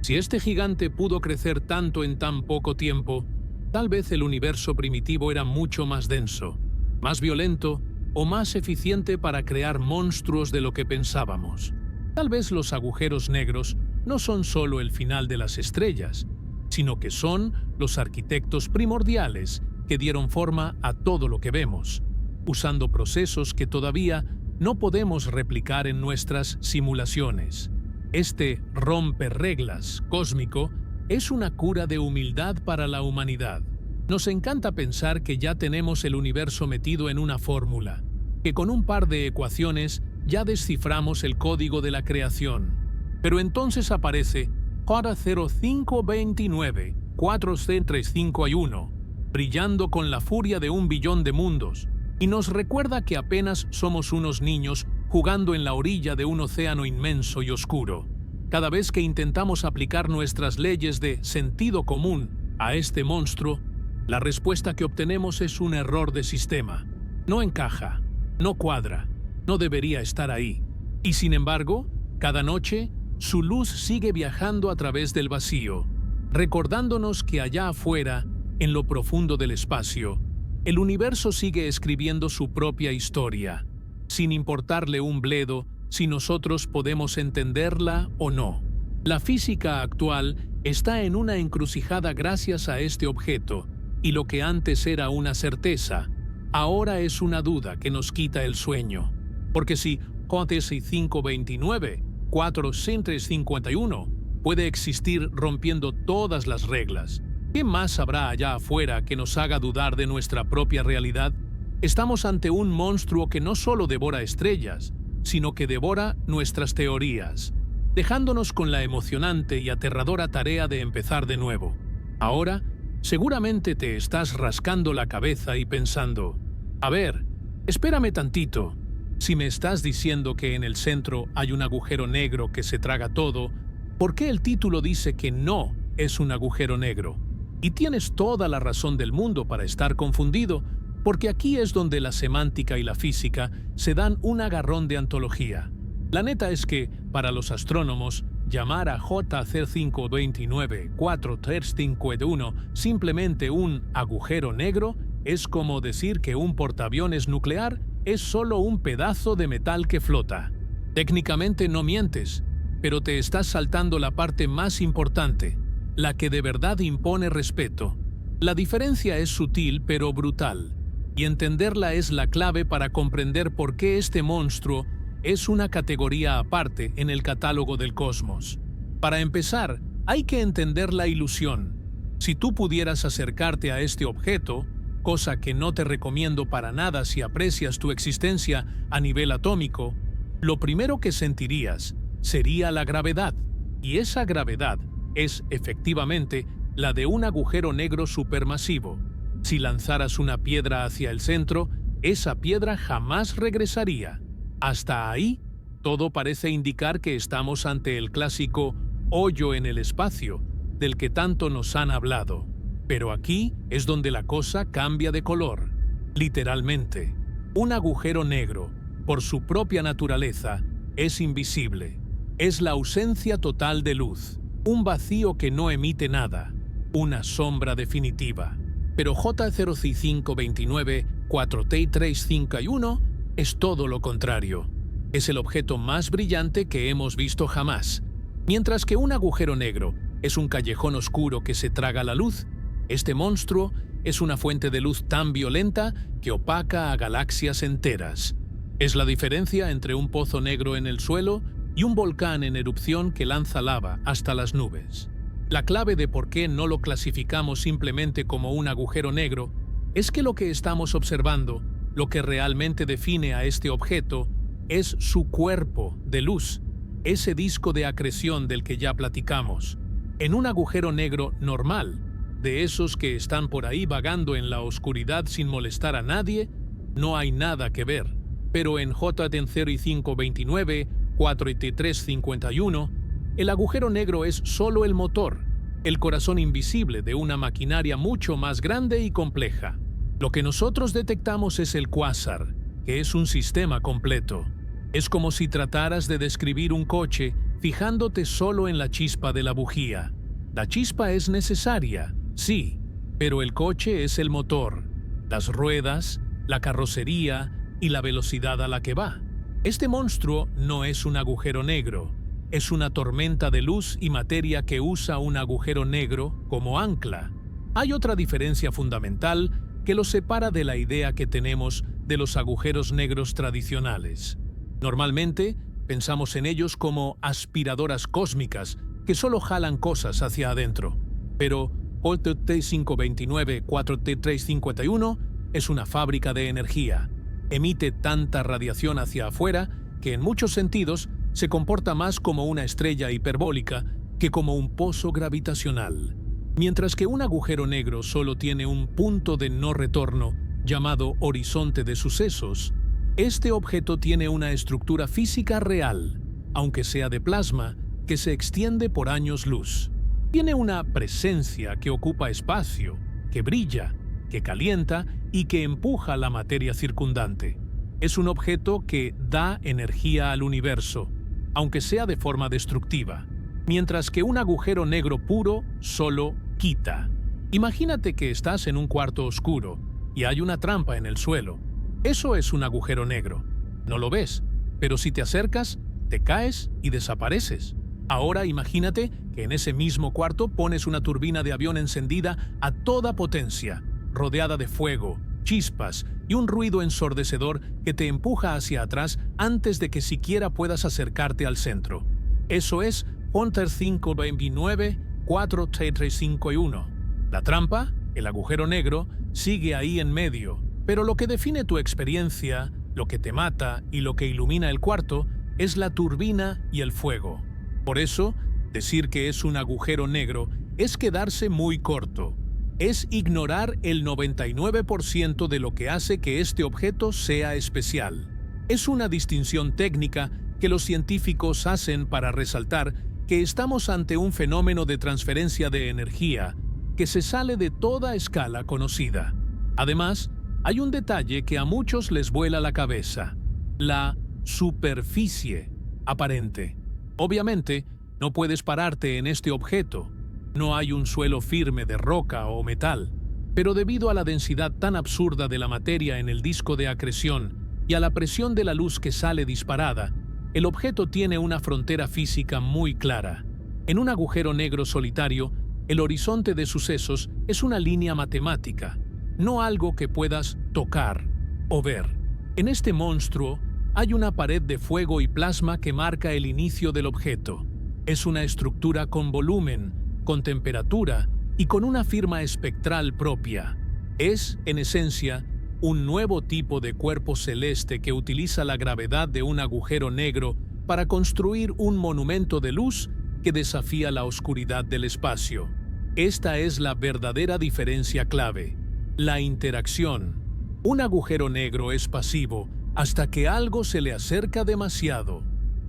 Si este gigante pudo crecer tanto en tan poco tiempo, tal vez el universo primitivo era mucho más denso, más violento o más eficiente para crear monstruos de lo que pensábamos. Tal vez los agujeros negros no son solo el final de las estrellas, sino que son los arquitectos primordiales que dieron forma a todo lo que vemos, usando procesos que todavía no podemos replicar en nuestras simulaciones. Este romperreglas cósmico es una cura de humildad para la humanidad. Nos encanta pensar que ya tenemos el universo metido en una fórmula, que con un par de ecuaciones ya desciframos el código de la creación. Pero entonces aparece J05294351, brillando con la furia de 1 billón de mundos, y nos recuerda que apenas somos unos niños jugando en la orilla de un océano inmenso y oscuro. Cada vez que intentamos aplicar nuestras leyes de sentido común a este monstruo, la respuesta que obtenemos es un error de sistema. No encaja, no cuadra, no debería estar ahí. Y sin embargo, cada noche, su luz sigue viajando a través del vacío, recordándonos que allá afuera, en lo profundo del espacio, el universo sigue escribiendo su propia historia, sin importarle un bledo si nosotros podemos entenderla o no. La física actual está en una encrucijada gracias a este objeto, y lo que antes era una certeza, ahora es una duda que nos quita el sueño. Porque si J5294351 puede existir rompiendo todas las reglas, ¿qué más habrá allá afuera que nos haga dudar de nuestra propia realidad? Estamos ante un monstruo que no solo devora estrellas, sino que devora nuestras teorías. dejándonos con la emocionante y aterradora tarea de empezar de nuevo. Ahora, seguramente te estás rascando la cabeza y pensando, a ver, espérame tantito. Si me estás diciendo que en el centro hay un agujero negro que se traga todo, ¿por qué el título dice que no es un agujero negro? Y tienes toda la razón del mundo para estar confundido, porque aquí es donde la semántica y la física se dan un agarrón de antología. La neta es que, para los astrónomos, llamar a JC529-4351 simplemente un agujero negro es como decir que un portaaviones nuclear es solo un pedazo de metal que flota. Técnicamente no mientes, pero te estás saltando la parte más importante, la que de verdad impone respeto. La diferencia es sutil pero brutal, y entenderla es la clave para comprender por qué este monstruo es una categoría aparte en el catálogo del cosmos. Para empezar, hay que entender la ilusión. Si tú pudieras acercarte a este objeto, cosa que no te recomiendo para nada si aprecias tu existencia a nivel atómico, lo primero que sentirías sería la gravedad, y esa gravedad es efectivamente la de un agujero negro supermasivo. Si lanzaras una piedra hacia el centro, esa piedra jamás regresaría. Hasta ahí, todo parece indicar que estamos ante el clásico hoyo en el espacio, del que tanto nos han hablado. Pero aquí es donde la cosa cambia de color. Literalmente, un agujero negro, por su propia naturaleza, es invisible. Es la ausencia total de luz, un vacío que no emite nada, una sombra definitiva. Pero JC529-4T351 es todo lo contrario. Es el objeto más brillante que hemos visto jamás. Mientras que un agujero negro es un callejón oscuro que se traga la luz, este monstruo es una fuente de luz tan violenta que opaca a galaxias enteras. Es la diferencia entre un pozo negro en el suelo y un volcán en erupción que lanza lava hasta las nubes. La clave de por qué no lo clasificamos simplemente como un agujero negro es que lo que estamos observando, lo que realmente define a este objeto, es su cuerpo de luz, ese disco de acreción del que ya platicamos. En un agujero negro normal, de esos que están por ahí vagando en la oscuridad sin molestar a nadie, no hay nada que ver. Pero en JT529-4T351, el agujero negro es solo el motor, el corazón invisible de una maquinaria mucho más grande y compleja. Lo que nosotros detectamos es el cuásar, que es un sistema completo. Es como si trataras de describir un coche fijándote solo en la chispa de la bujía. La chispa es necesaria, sí, pero el coche es el motor, las ruedas, la carrocería y la velocidad a la que va. Este monstruo no es un agujero negro, es una tormenta de luz y materia que usa un agujero negro como ancla. Hay otra diferencia fundamental que lo separa de la idea que tenemos de los agujeros negros tradicionales. Normalmente, pensamos en ellos como aspiradoras cósmicas que solo jalan cosas hacia adentro. Pero JT529-4T351 es una fábrica de energía. Emite tanta radiación hacia afuera que en muchos sentidos se comporta más como una estrella hiperbólica que como un pozo gravitacional. Mientras que un agujero negro solo tiene un punto de no retorno llamado horizonte de sucesos, este objeto tiene una estructura física real, aunque sea de plasma, que se extiende por años luz. Tiene una presencia que ocupa espacio, que brilla, que calienta y que empuja la materia circundante. Es un objeto que da energía al universo, aunque sea de forma destructiva, mientras que un agujero negro puro solo quita. Imagínate que estás en un cuarto oscuro y hay una trampa en el suelo. Eso es un agujero negro. No lo ves, pero si te acercas, te caes y desapareces. Ahora imagínate que en ese mismo cuarto pones una turbina de avión encendida a toda potencia, rodeada de fuego, chispas y un ruido ensordecedor que te empuja hacia atrás antes de que siquiera puedas acercarte al centro. Eso es JT529-4T351. La trampa, el agujero negro, sigue ahí en medio, pero lo que define tu experiencia, lo que te mata y lo que ilumina el cuarto, es la turbina y el fuego. Por eso, decir que es un agujero negro es quedarse muy corto. Es ignorar el 99% de lo que hace que este objeto sea especial. Es una distinción técnica que los científicos hacen para resaltar que estamos ante un fenómeno de transferencia de energía que se sale de toda escala conocida. Además, hay un detalle que a muchos les vuela la cabeza: la superficie aparente. Obviamente, no puedes pararte en este objeto. No hay un suelo firme de roca o metal, pero debido a la densidad tan absurda de la materia en el disco de acreción y a la presión de la luz que sale disparada, el objeto tiene una frontera física muy clara. En un agujero negro solitario, el horizonte de sucesos es una línea matemática, no algo que puedas tocar o ver. En este monstruo hay una pared de fuego y plasma que marca el inicio del objeto. Es una estructura con volumen, con temperatura y con una firma espectral propia. Es, en esencia, un nuevo tipo de cuerpo celeste que utiliza la gravedad de un agujero negro para construir un monumento de luz que desafía la oscuridad del espacio. Esta es la verdadera diferencia clave: la interacción. Un agujero negro es pasivo hasta que algo se le acerca demasiado.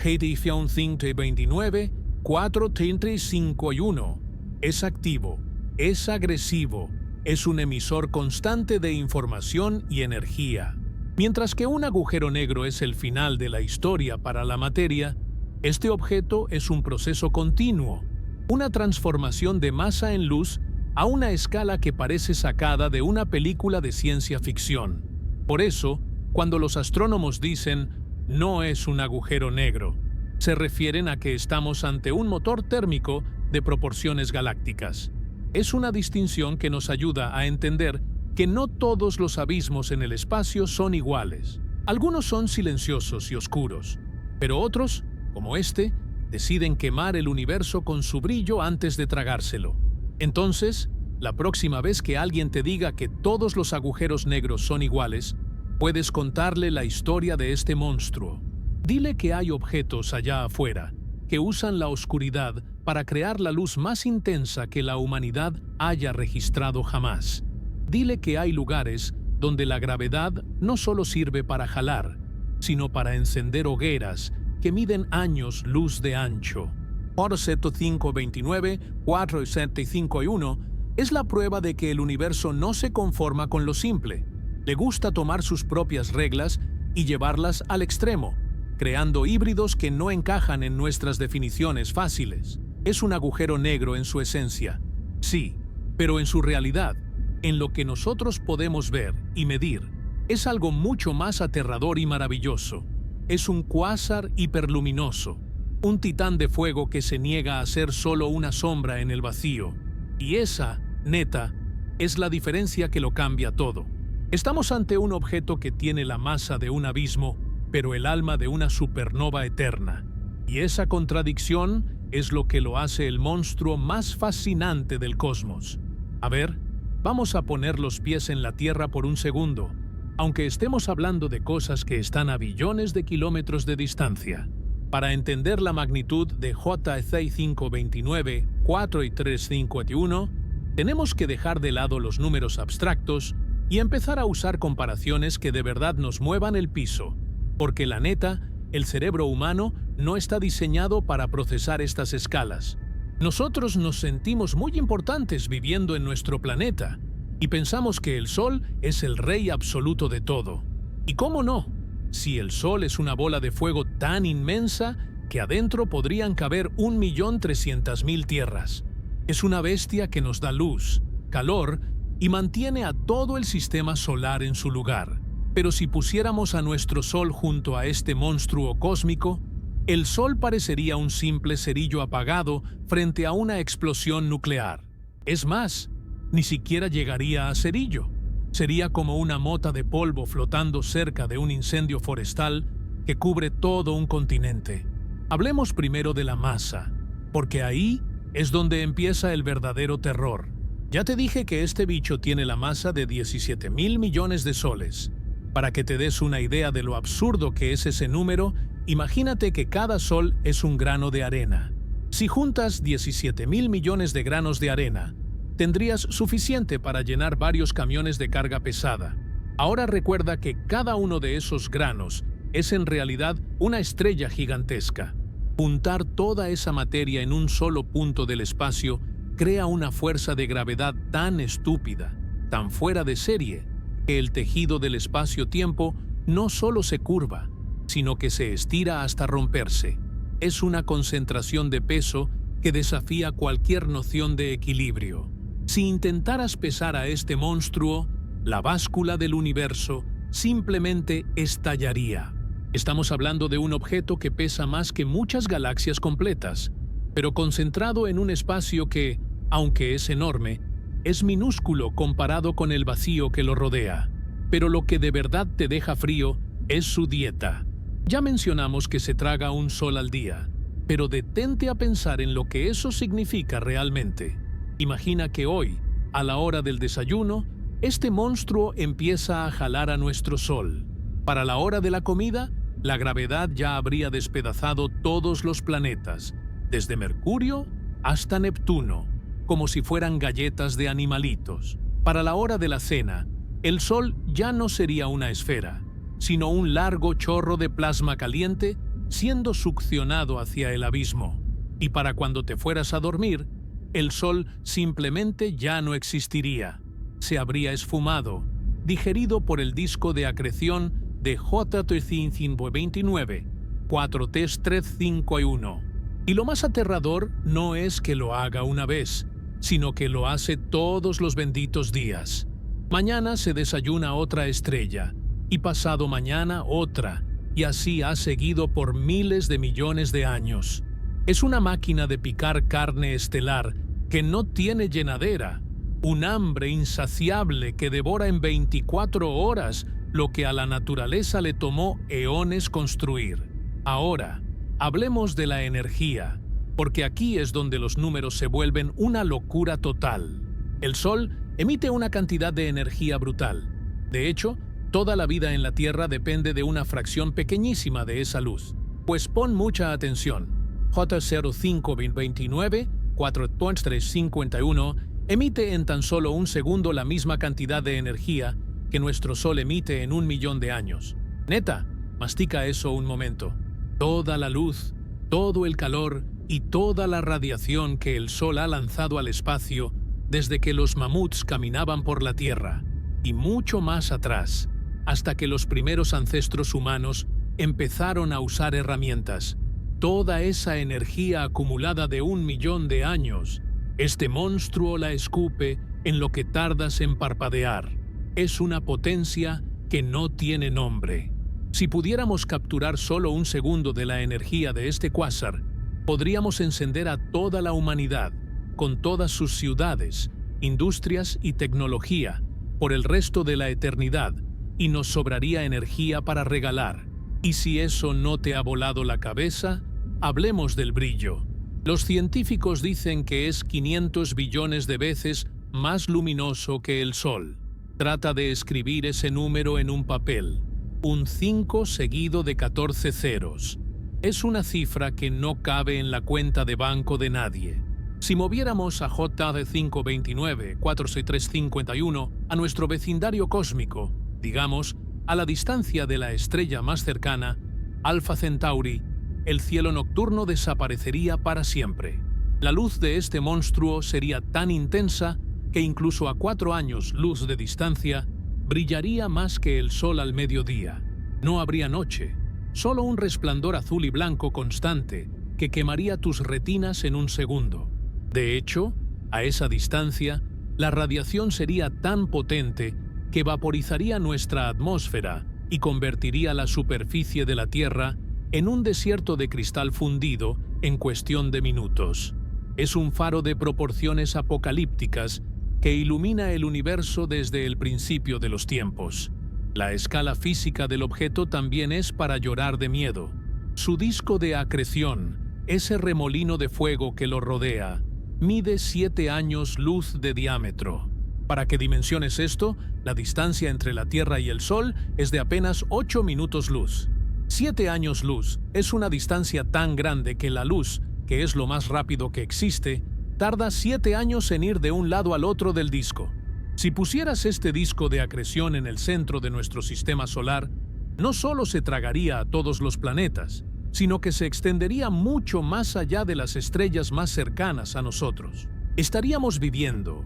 Edición 129, 435 es activo, es agresivo, es un emisor constante de información y energía. Mientras que un agujero negro es el final de la historia para la materia, este objeto es un proceso continuo, una transformación de masa en luz a una escala que parece sacada de una película de ciencia ficción. Por eso, cuando los astrónomos dicen «no es un agujero negro», se refieren a que estamos ante un motor térmico de proporciones galácticas. Es una distinción que nos ayuda a entender que no todos los abismos en el espacio son iguales. Algunos son silenciosos y oscuros, pero otros, como este, deciden quemar el universo con su brillo antes de tragárselo. Entonces, la próxima vez que alguien te diga que todos los agujeros negros son iguales, puedes contarle la historia de este monstruo. Dile que hay objetos allá afuera que usan la oscuridad para crear la luz más intensa que la humanidad haya registrado jamás. Dile que hay lugares donde la gravedad no solo sirve para jalar, sino para encender hogueras que miden años luz de ancho. Orceto 529, 475 es la prueba de que el universo no se conforma con lo simple. Le gusta tomar sus propias reglas y llevarlas al extremo, creando híbridos que no encajan en nuestras definiciones fáciles. Es un agujero negro en su esencia, sí, pero en su realidad, en lo que nosotros podemos ver y medir, es algo mucho más aterrador y maravilloso. Es un cuásar hiperluminoso, un titán de fuego que se niega a ser solo una sombra en el vacío. Y esa, neta, es la diferencia que lo cambia todo. Estamos ante un objeto que tiene la masa de un abismo, pero el alma de una supernova eterna. Y esa contradicción es lo que lo hace el monstruo más fascinante del cosmos. A ver, vamos a poner los pies en la Tierra por un segundo, aunque estemos hablando de cosas que están a billones de kilómetros de distancia. Para entender la magnitud de JC 529, 435 tenemos que dejar de lado los números abstractos y empezar a usar comparaciones que de verdad nos muevan el piso. Porque la neta, el cerebro humano no está diseñado para procesar estas escalas. Nosotros nos sentimos muy importantes viviendo en nuestro planeta y pensamos que el Sol es el rey absoluto de todo. ¿Y cómo no? Si el Sol es una bola de fuego tan inmensa que adentro podrían caber 1.300.000 tierras. Es una bestia que nos da luz, calor y mantiene a todo el sistema solar en su lugar. Pero si pusiéramos a nuestro Sol junto a este monstruo cósmico, el Sol parecería un simple cerillo apagado frente a una explosión nuclear. Es más, ni siquiera llegaría a cerillo. Sería como una mota de polvo flotando cerca de un incendio forestal que cubre todo un continente. Hablemos primero de la masa, porque ahí es donde empieza el verdadero terror. Ya te dije que este bicho tiene la masa de 17.000 millones de soles. Para que te des una idea de lo absurdo que es ese número, imagínate que cada sol es un grano de arena. Si juntas 17.000 millones de granos de arena, tendrías suficiente para llenar varios camiones de carga pesada. Ahora recuerda que cada uno de esos granos es en realidad una estrella gigantesca. Juntar toda esa materia en un solo punto del espacio crea una fuerza de gravedad tan estúpida, tan fuera de serie, que el tejido del espacio-tiempo no solo se curva, sino que se estira hasta romperse. Es una concentración de peso que desafía cualquier noción de equilibrio. Si intentaras pesar a este monstruo, la báscula del universo simplemente estallaría. Estamos hablando de un objeto que pesa más que muchas galaxias completas, pero concentrado en un espacio que, aunque es enorme, es minúsculo comparado con el vacío que lo rodea. Pero lo que de verdad te deja frío es su dieta. Ya mencionamos que se traga un sol al día, pero detente a pensar en lo que eso significa realmente. Imagina que hoy, a la hora del desayuno, este monstruo empieza a jalar a nuestro sol. Para la hora de la comida, la gravedad ya habría despedazado todos los planetas, desde Mercurio hasta Neptuno, como si fueran galletas de animalitos. Para la hora de la cena, el sol ya no sería una esfera, sino un largo chorro de plasma caliente siendo succionado hacia el abismo. Y para cuando te fueras a dormir, el sol simplemente ya no existiría. Se habría esfumado, digerido por el disco de acreción de J329, 4T351. Y lo más aterrador no es que lo haga una vez, sino que lo hace todos los benditos días. Mañana se desayuna otra estrella, y pasado mañana otra, y así ha seguido por miles de millones de años. Es una máquina de picar carne estelar que no tiene llenadera, un hambre insaciable que devora en 24 horas lo que a la naturaleza le tomó eones construir. Ahora, hablemos de la energía, porque aquí es donde los números se vuelven una locura total. El Sol emite una cantidad de energía brutal. De hecho, toda la vida en la Tierra depende de una fracción pequeñísima de esa luz. Pues pon mucha atención. J0529, 4.351, emite en tan solo un segundo la misma cantidad de energía que nuestro Sol emite en 1.000.000 de años. Neta, mastica eso un momento. Toda la luz, todo el calor y toda la radiación que el Sol ha lanzado al espacio desde que los mamuts caminaban por la Tierra, y mucho más atrás, hasta que los primeros ancestros humanos empezaron a usar herramientas. Toda esa energía acumulada de 1.000.000 de años, este monstruo la escupe en lo que tardas en parpadear. Es una potencia que no tiene nombre. Si pudiéramos capturar solo un segundo de la energía de este cuásar, podríamos encender a toda la humanidad, con todas sus ciudades, industrias y tecnología, por el resto de la eternidad, y nos sobraría energía para regalar. Y si eso no te ha volado la cabeza, hablemos del brillo. Los científicos dicen que es 500 billones de veces más luminoso que el Sol. Trata de escribir ese número en un papel. Un 5 seguido de 14 ceros. Es una cifra que no cabe en la cuenta de banco de nadie. Si moviéramos a J529, 46351 a nuestro vecindario cósmico, digamos, a la distancia de la estrella más cercana, Alpha Centauri, el cielo nocturno desaparecería para siempre. La luz de este monstruo sería tan intensa que incluso a 4 años luz de distancia, brillaría más que el sol al mediodía. No habría noche, solo un resplandor azul y blanco constante que quemaría tus retinas en un segundo. De hecho, a esa distancia, la radiación sería tan potente que vaporizaría nuestra atmósfera y convertiría la superficie de la Tierra en un desierto de cristal fundido en cuestión de minutos. Es un faro de proporciones apocalípticas que ilumina el universo desde el principio de los tiempos. La escala física del objeto también es para llorar de miedo. Su disco de acreción, ese remolino de fuego que lo rodea, mide 7 años luz de diámetro. Para que dimensiones esto, la distancia entre la Tierra y el Sol es de apenas 8 minutos luz. 7 años luz es una distancia tan grande que la luz que es lo más rápido que existe, tarda 7 años en ir de un lado al otro del disco. Si pusieras este disco de acreción en el centro de nuestro sistema solar, no solo se tragaría a todos los planetas, sino que se extendería mucho más allá de las estrellas más cercanas a nosotros. Estaríamos viviendo,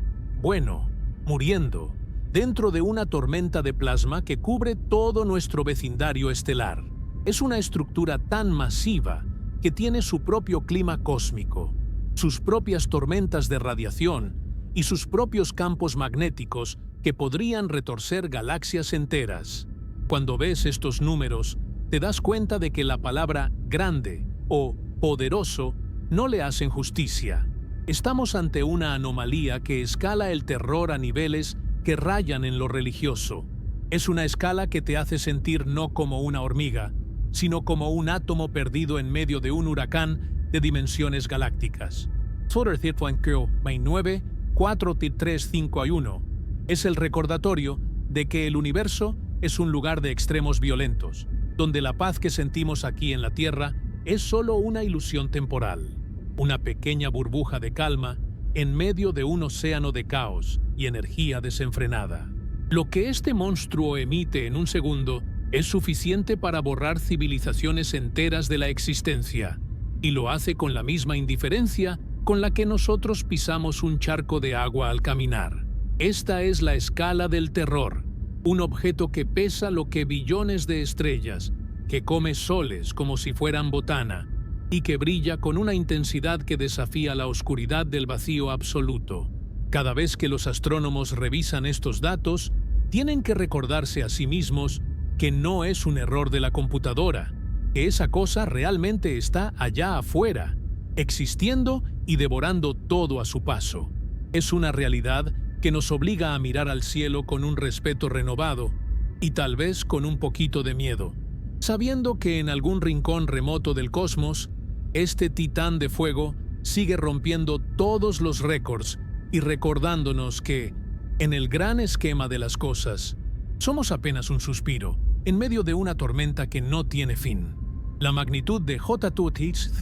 muriendo, dentro de una tormenta de plasma que cubre todo nuestro vecindario estelar. Es una estructura tan masiva que tiene su propio clima cósmico, sus propias tormentas de radiación y sus propios campos magnéticos que podrían retorcer galaxias enteras. Cuando ves estos números, te das cuenta de que la palabra grande o poderoso no le hacen justicia. Estamos ante una anomalía que escala el terror a niveles que rayan en lo religioso. Es una escala que te hace sentir no como una hormiga, sino como un átomo perdido en medio de un huracán de dimensiones galácticas. 9-4-3-5-1 es el recordatorio de que el universo es un lugar de extremos violentos, donde la paz que sentimos aquí en la Tierra es solo una ilusión temporal, una pequeña burbuja de calma en medio de un océano de caos y energía desenfrenada. Lo que este monstruo emite en un segundo es suficiente para borrar civilizaciones enteras de la existencia, y lo hace con la misma indiferencia con la que nosotros pisamos un charco de agua al caminar. Esta es la escala del terror, un objeto que pesa lo que billones de estrellas, que come soles como si fueran botana, y que brilla con una intensidad que desafía la oscuridad del vacío absoluto. Cada vez que los astrónomos revisan estos datos, tienen que recordarse a sí mismos que no es un error de la computadora, que esa cosa realmente está allá afuera, existiendo y devorando todo a su paso. Es una realidad que nos obliga a mirar al cielo con un respeto renovado y tal vez con un poquito de miedo, sabiendo que en algún rincón remoto del cosmos, este titán de fuego sigue rompiendo todos los récords y recordándonos que, en el gran esquema de las cosas, somos apenas un suspiro en medio de una tormenta que no tiene fin. La magnitud de J2TH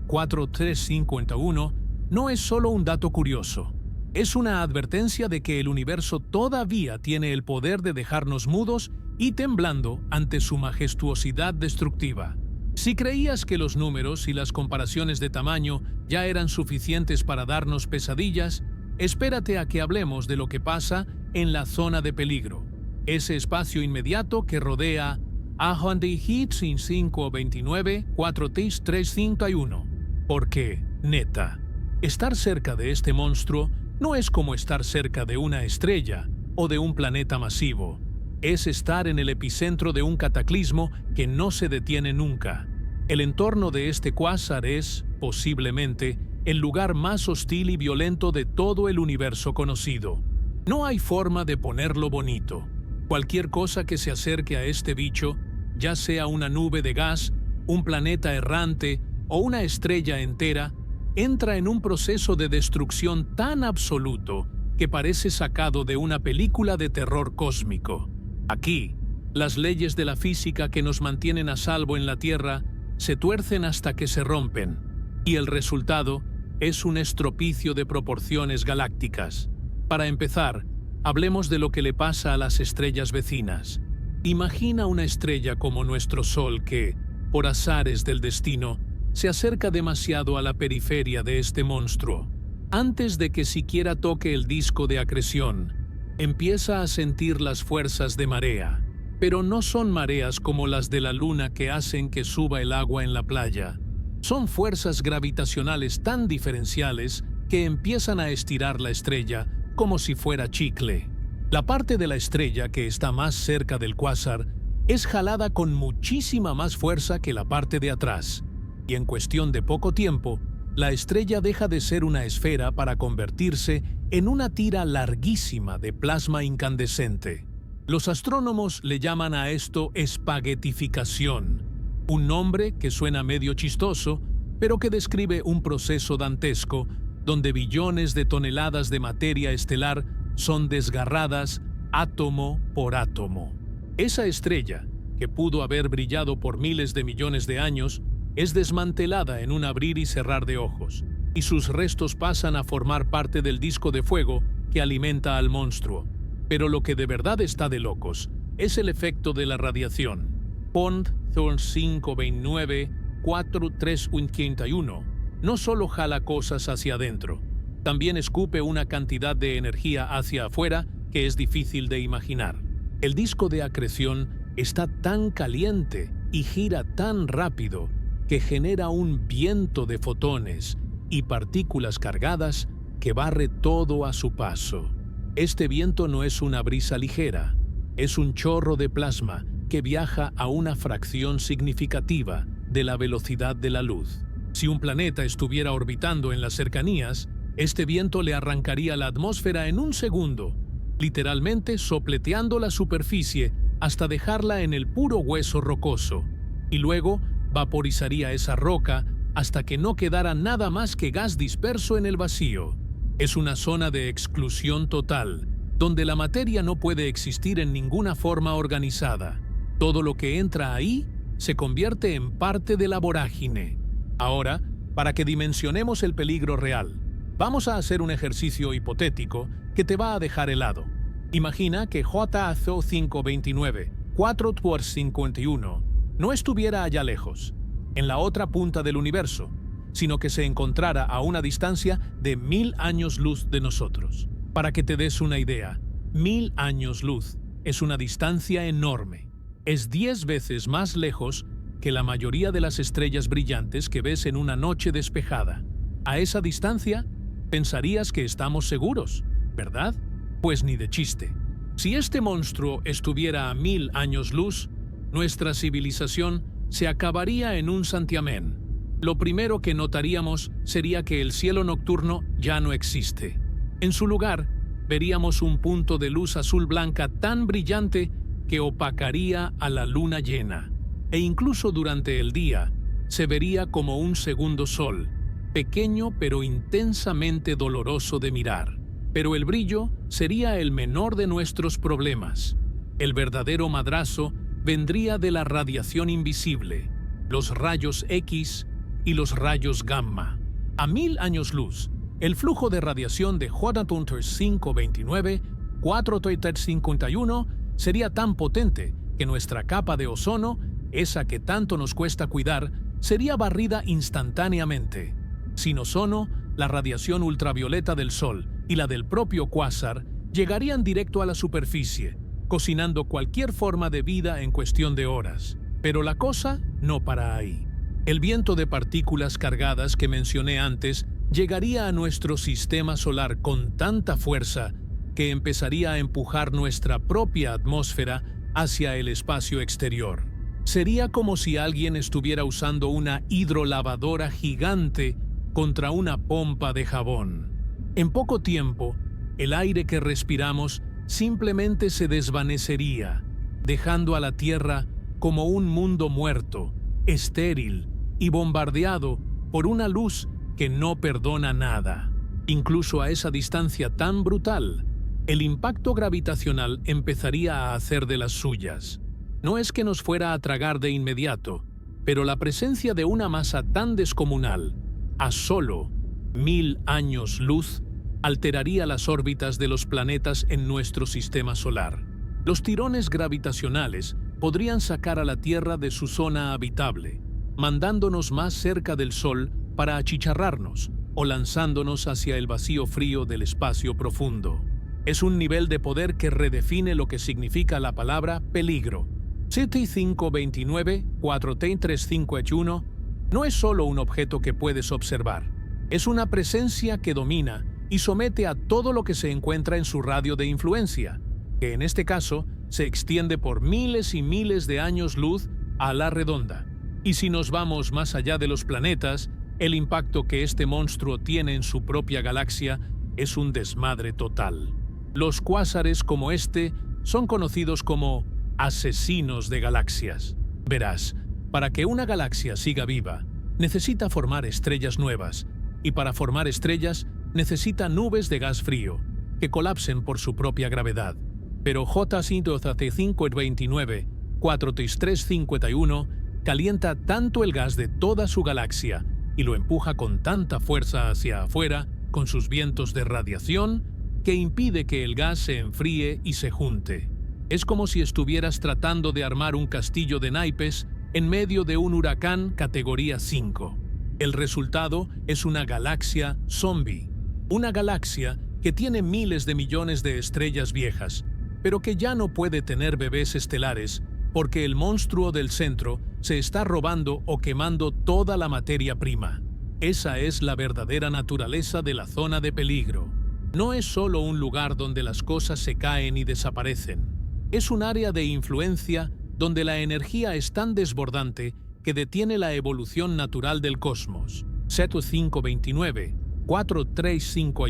529-43551 no es solo un dato curioso, es una advertencia de que el universo todavía tiene el poder de dejarnos mudos y temblando ante su majestuosidad destructiva. Si creías que los números y las comparaciones de tamaño ya eran suficientes para darnos pesadillas, espérate a que hablemos de lo que pasa en la zona de peligro, ese espacio inmediato que rodea a J2TH 529-43551. Porque, neta, estar cerca de este monstruo no es como estar cerca de una estrella o de un planeta masivo. Es estar en el epicentro de un cataclismo que no se detiene nunca. El entorno de este cuásar es, posiblemente, el lugar más hostil y violento de todo el universo conocido. No hay forma de ponerlo bonito. Cualquier cosa que se acerque a este bicho, ya sea una nube de gas, un planeta errante o una estrella entera, entra en un proceso de destrucción tan absoluto que parece sacado de una película de terror cósmico. Aquí, las leyes de la física que nos mantienen a salvo en la Tierra se tuercen hasta que se rompen, y el resultado es un estropicio de proporciones galácticas. Para empezar, hablemos de lo que le pasa a las estrellas vecinas. Imagina una estrella como nuestro Sol que, por azares del destino, se acerca demasiado a la periferia de este monstruo. Antes de que siquiera toque el disco de acreción, empieza a sentir las fuerzas de marea, pero no son mareas como las de la luna que hacen que suba el agua en la playa. Son fuerzas gravitacionales tan diferenciales que empiezan a estirar la estrella como si fuera chicle. La parte de la estrella que está más cerca del cuásar es jalada con muchísima más fuerza que la parte de atrás, y en cuestión de poco tiempo, la estrella deja de ser una esfera para convertirse en una tira larguísima de plasma incandescente. Los astrónomos le llaman a esto espaguetificación, un nombre que suena medio chistoso, pero que describe un proceso dantesco donde billones de toneladas de materia estelar son desgarradas átomo por átomo. Esa estrella, que pudo haber brillado por miles de millones de años, es desmantelada en un abrir y cerrar de ojos, y sus restos pasan a formar parte del disco de fuego que alimenta al monstruo. Pero lo que de verdad está de locos es el efecto de la radiación. Pond Thorn 529-4381 no solo jala cosas hacia adentro, también escupe una cantidad de energía hacia afuera que es difícil de imaginar. El disco de acreción está tan caliente y gira tan rápido que genera un viento de fotones y partículas cargadas que barre todo a su paso. Este viento no es una brisa ligera, es un chorro de plasma que viaja a una fracción significativa de la velocidad de la luz. Si un planeta estuviera orbitando en las cercanías, este viento le arrancaría la atmósfera en un segundo, literalmente sopleteando la superficie hasta dejarla en el puro hueso rocoso, y luego vaporizaría esa roca hasta que no quedara nada más que gas disperso en el vacío. Es una zona de exclusión total, donde la materia no puede existir en ninguna forma organizada. Todo lo que entra ahí se convierte en parte de la vorágine. Ahora, para que dimensionemos el peligro real, vamos a hacer un ejercicio hipotético que te va a dejar helado. Imagina que JAZO 529-4x51 no estuviera allá lejos, en la otra punta del universo, sino que se encontrara a una distancia de 1000 años luz de nosotros. Para que te des una idea, 1000 años luz es una distancia enorme. Es 10 veces más lejos que la mayoría de las estrellas brillantes que ves en una noche despejada. A esa distancia, pensarías que estamos seguros, ¿verdad? Pues ni de chiste. Si este monstruo estuviera a 1000 años luz, nuestra civilización se acabaría en un santiamén. Lo primero que notaríamos sería que el cielo nocturno ya no existe. En su lugar, veríamos un punto de luz azul blanca tan brillante que opacaría a la luna llena. E incluso durante el día, se vería como un segundo sol, pequeño pero intensamente doloroso de mirar. Pero el brillo sería el menor de nuestros problemas. El verdadero madrazo vendría de la radiación invisible, los rayos X y los rayos gamma. A 1000 años luz, el flujo de radiación de JAZO 529-4x51 sería tan potente que nuestra capa de ozono, esa que tanto nos cuesta cuidar, sería barrida instantáneamente. Sin ozono, la radiación ultravioleta del Sol y la del propio cuásar llegarían directo a la superficie, cocinando cualquier forma de vida en cuestión de horas. Pero la cosa no para ahí. El viento de partículas cargadas que mencioné antes llegaría a nuestro sistema solar con tanta fuerza que empezaría a empujar nuestra propia atmósfera hacia el espacio exterior. Sería como si alguien estuviera usando una hidrolavadora gigante contra una pompa de jabón. En poco tiempo, el aire que respiramos simplemente se desvanecería, dejando a la Tierra como un mundo muerto, estéril y bombardeado por una luz que no perdona nada. Incluso a esa distancia tan brutal, el impacto gravitacional empezaría a hacer de las suyas. No es que nos fuera a tragar de inmediato, pero la presencia de una masa tan descomunal, a solo 1000 años luz, alteraría las órbitas de los planetas en nuestro sistema solar. Los tirones gravitacionales podrían sacar a la Tierra de su zona habitable, mandándonos más cerca del Sol para achicharrarnos o lanzándonos hacia el vacío frío del espacio profundo. Es un nivel de poder que redefine lo que significa la palabra peligro. CT529-4T35H1 no es solo un objeto que puedes observar, es una presencia que domina y somete a todo lo que se encuentra en su radio de influencia, que en este caso se extiende por miles y miles de años luz a la redonda. Y si nos vamos más allá de los planetas, el impacto que este monstruo tiene en su propia galaxia es un desmadre total. Los cuásares como este son conocidos como asesinos de galaxias. Verás, para que una galaxia siga viva, necesita formar estrellas nuevas, y para formar estrellas necesita nubes de gas frío, que colapsen por su propia gravedad. Pero JAZO 529-4T351 calienta tanto el gas de toda su galaxia y lo empuja con tanta fuerza hacia afuera, con sus vientos de radiación, que impide que el gas se enfríe y se junte. Es como si estuvieras tratando de armar un castillo de naipes en medio de un huracán categoría 5. El resultado es una galaxia zombie, una galaxia que tiene miles de millones de estrellas viejas, pero que ya no puede tener bebés estelares porque el monstruo del centro se está robando o quemando toda la materia prima. Esa es la verdadera naturaleza de la zona de peligro. No es solo un lugar donde las cosas se caen y desaparecen. Es un área de influencia donde la energía es tan desbordante que detiene la evolución natural del cosmos. Cetus 529, 435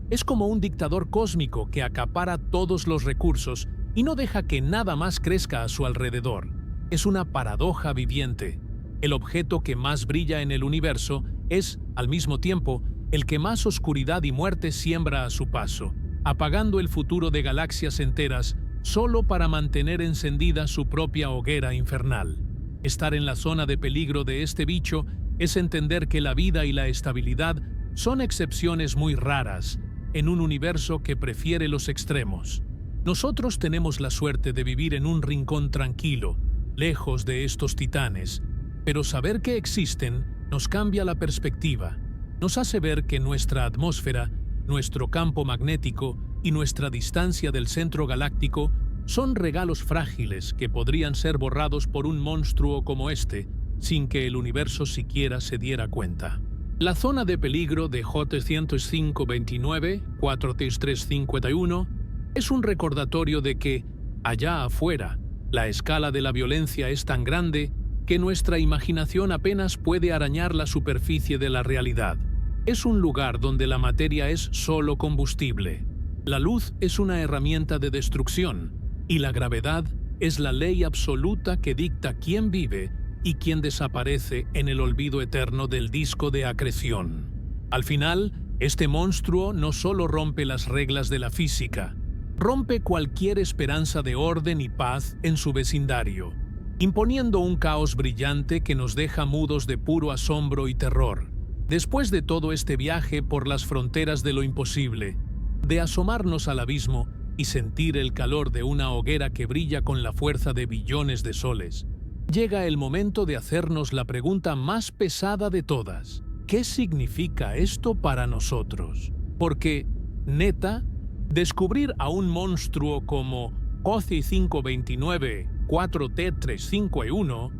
es como un dictador cósmico que acapara todos los recursos y no deja que nada más crezca a su alrededor. Es una paradoja viviente. El objeto que más brilla en el universo es, al mismo tiempo, el que más oscuridad y muerte siembra a su paso, apagando el futuro de galaxias enteras solo para mantener encendida su propia hoguera infernal. Estar en la zona de peligro de este bicho es entender que la vida y la estabilidad son excepciones muy raras en un universo que prefiere los extremos. Nosotros tenemos la suerte de vivir en un rincón tranquilo, lejos de estos titanes, pero saber que existen nos cambia la perspectiva. Nos hace ver que nuestra atmósfera, nuestro campo magnético y nuestra distancia del centro galáctico son regalos frágiles que podrían ser borrados por un monstruo como este, sin que el universo siquiera se diera cuenta. La zona de peligro de J-105-29, 43351 es un recordatorio de que, allá afuera, la escala de la violencia es tan grande que nuestra imaginación apenas puede arañar la superficie de la realidad. Es un lugar donde la materia es solo combustible. La luz es una herramienta de destrucción y la gravedad es la ley absoluta que dicta quién vive y quién desaparece en el olvido eterno del disco de acreción. Al final, este monstruo no solo rompe las reglas de la física, rompe cualquier esperanza de orden y paz en su vecindario, imponiendo un caos brillante que nos deja mudos de puro asombro y terror. Después de todo este viaje por las fronteras de lo imposible, de asomarnos al abismo y sentir el calor de una hoguera que brilla con la fuerza de billones de soles, llega el momento de hacernos la pregunta más pesada de todas. ¿Qué significa esto para nosotros? Porque, neta, descubrir a un monstruo como Ozzy 529, 4T351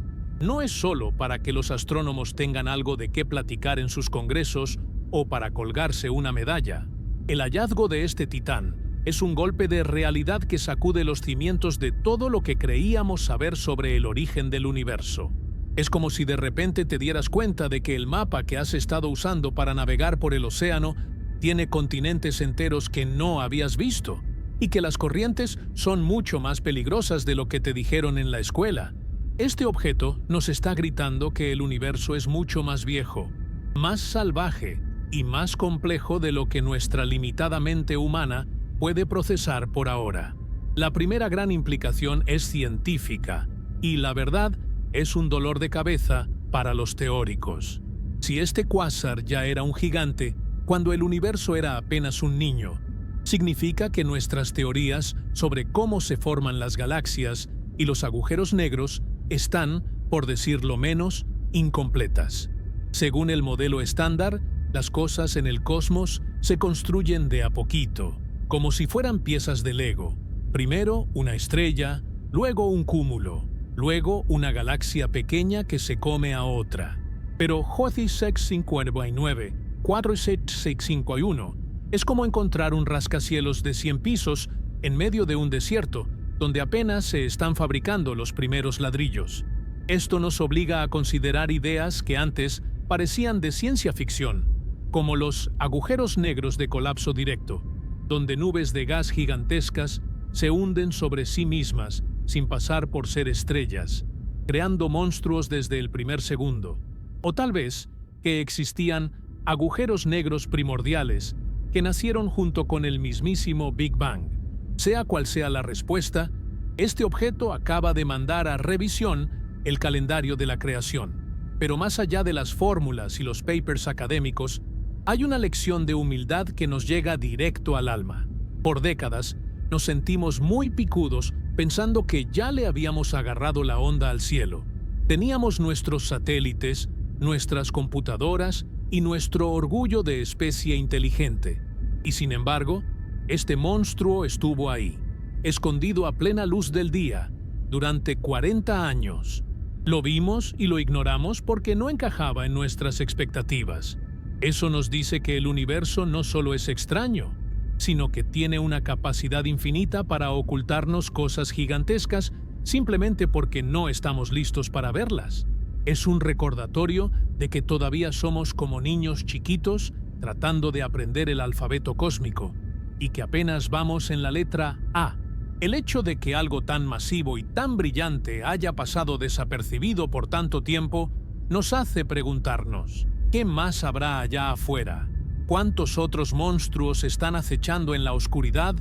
no es solo para que los astrónomos tengan algo de qué platicar en sus congresos o para colgarse una medalla. El hallazgo de este titán es un golpe de realidad que sacude los cimientos de todo lo que creíamos saber sobre el origen del universo. Es como si de repente te dieras cuenta de que el mapa que has estado usando para navegar por el océano tiene continentes enteros que no habías visto, y que las corrientes son mucho más peligrosas de lo que te dijeron en la escuela. Este objeto nos está gritando que el universo es mucho más viejo, más salvaje y más complejo de lo que nuestra limitada mente humana puede procesar por ahora. La primera gran implicación es científica, y la verdad es un dolor de cabeza para los teóricos. Si este cuásar ya era un gigante cuando el universo era apenas un niño, significa que nuestras teorías sobre cómo se forman las galaxias y los agujeros negros están, por decirlo menos, incompletas. Según el modelo estándar, las cosas en el cosmos se construyen de a poquito, como si fueran piezas de Lego. Primero una estrella, luego un cúmulo, luego una galaxia pequeña que se come a otra. Pero J-659, 46651 es como encontrar un rascacielos de 100 pisos en medio de un desierto, donde apenas se están fabricando los primeros ladrillos. Esto nos obliga a considerar ideas que antes parecían de ciencia ficción, como los agujeros negros de colapso directo, donde nubes de gas gigantescas se hunden sobre sí mismas sin pasar por ser estrellas, creando monstruos desde el primer segundo. O tal vez que existían agujeros negros primordiales que nacieron junto con el mismísimo Big Bang. Sea cual sea la respuesta, este objeto acaba de mandar a revisión el calendario de la creación. Pero más allá de las fórmulas y los papers académicos, hay una lección de humildad que nos llega directo al alma. Por décadas, nos sentimos muy picudos pensando que ya le habíamos agarrado la onda al cielo. Teníamos nuestros satélites, nuestras computadoras y nuestro orgullo de especie inteligente. Y sin embargo, este monstruo estuvo ahí, escondido a plena luz del día, durante 40 años. Lo vimos y lo ignoramos porque no encajaba en nuestras expectativas. Eso nos dice que el universo no solo es extraño, sino que tiene una capacidad infinita para ocultarnos cosas gigantescas simplemente porque no estamos listos para verlas. Es un recordatorio de que todavía somos como niños chiquitos tratando de aprender el alfabeto cósmico y que apenas vamos en la letra A. El hecho de que algo tan masivo y tan brillante haya pasado desapercibido por tanto tiempo nos hace preguntarnos, ¿qué más habrá allá afuera? ¿Cuántos otros monstruos están acechando en la oscuridad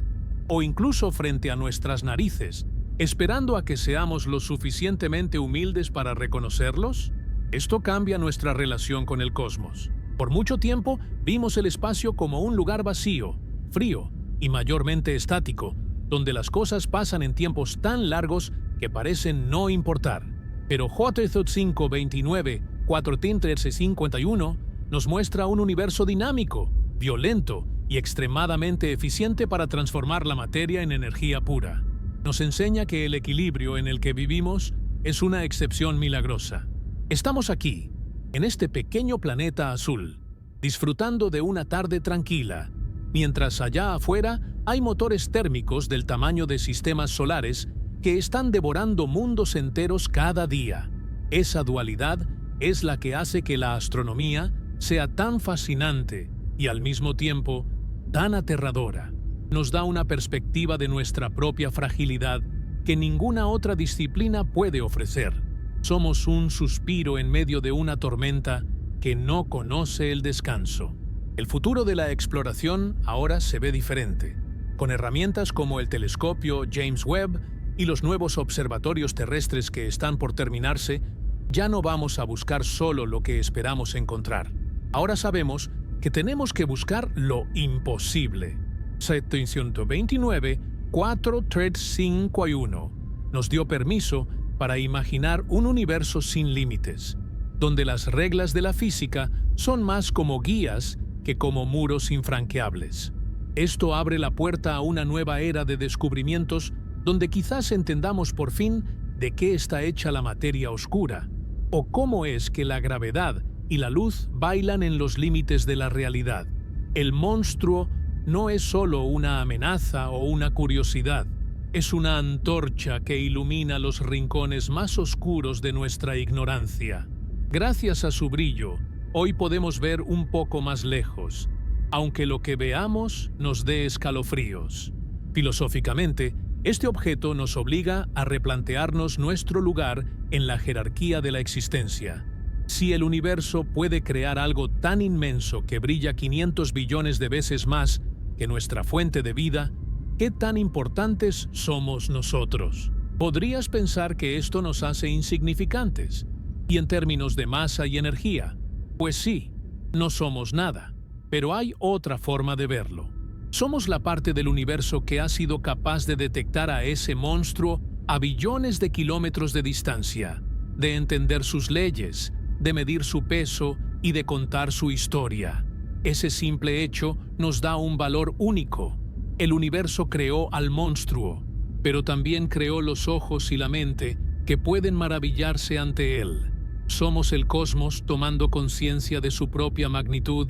o incluso frente a nuestras narices, esperando a que seamos lo suficientemente humildes para reconocerlos? Esto cambia nuestra relación con el cosmos. Por mucho tiempo vimos el espacio como un lugar vacío, frío y mayormente estático, donde las cosas pasan en tiempos tan largos que parecen no importar. Pero JZ 529 41351 nos muestra un universo dinámico, violento y extremadamente eficiente para transformar la materia en energía pura. Nos enseña que el equilibrio en el que vivimos es una excepción milagrosa. Estamos aquí, en este pequeño planeta azul, disfrutando de una tarde tranquila, mientras allá afuera hay motores térmicos del tamaño de sistemas solares que están devorando mundos enteros cada día. Esa dualidad es la que hace que la astronomía sea tan fascinante y al mismo tiempo tan aterradora. Nos da una perspectiva de nuestra propia fragilidad que ninguna otra disciplina puede ofrecer. Somos un suspiro en medio de una tormenta que no conoce el descanso. El futuro de la exploración ahora se ve diferente. Con herramientas como el telescopio James Webb y los nuevos observatorios terrestres que están por terminarse, ya no vamos a buscar solo lo que esperamos encontrar. Ahora sabemos que tenemos que buscar lo imposible. 729 435 nos dio permiso para imaginar un universo sin límites, donde las reglas de la física son más como guías que como muros infranqueables. Esto abre la puerta a una nueva era de descubrimientos donde quizás entendamos por fin de qué está hecha la materia oscura, o cómo es que la gravedad y la luz bailan en los límites de la realidad. El monstruo no es solo una amenaza o una curiosidad, es una antorcha que ilumina los rincones más oscuros de nuestra ignorancia. Gracias a su brillo, hoy podemos ver un poco más lejos, aunque lo que veamos nos dé escalofríos. Filosóficamente, este objeto nos obliga a replantearnos nuestro lugar en la jerarquía de la existencia. Si el universo puede crear algo tan inmenso que brilla 500 billones de veces más que nuestra fuente de vida, ¿qué tan importantes somos nosotros? Podrías pensar que esto nos hace insignificantes. Y en términos de masa y energía, pues sí, no somos nada. Pero hay otra forma de verlo. Somos la parte del universo que ha sido capaz de detectar a ese monstruo a billones de kilómetros de distancia, de entender sus leyes, de medir su peso y de contar su historia. Ese simple hecho nos da un valor único. El universo creó al monstruo, pero también creó los ojos y la mente que pueden maravillarse ante él. Somos el cosmos tomando conciencia de su propia magnitud,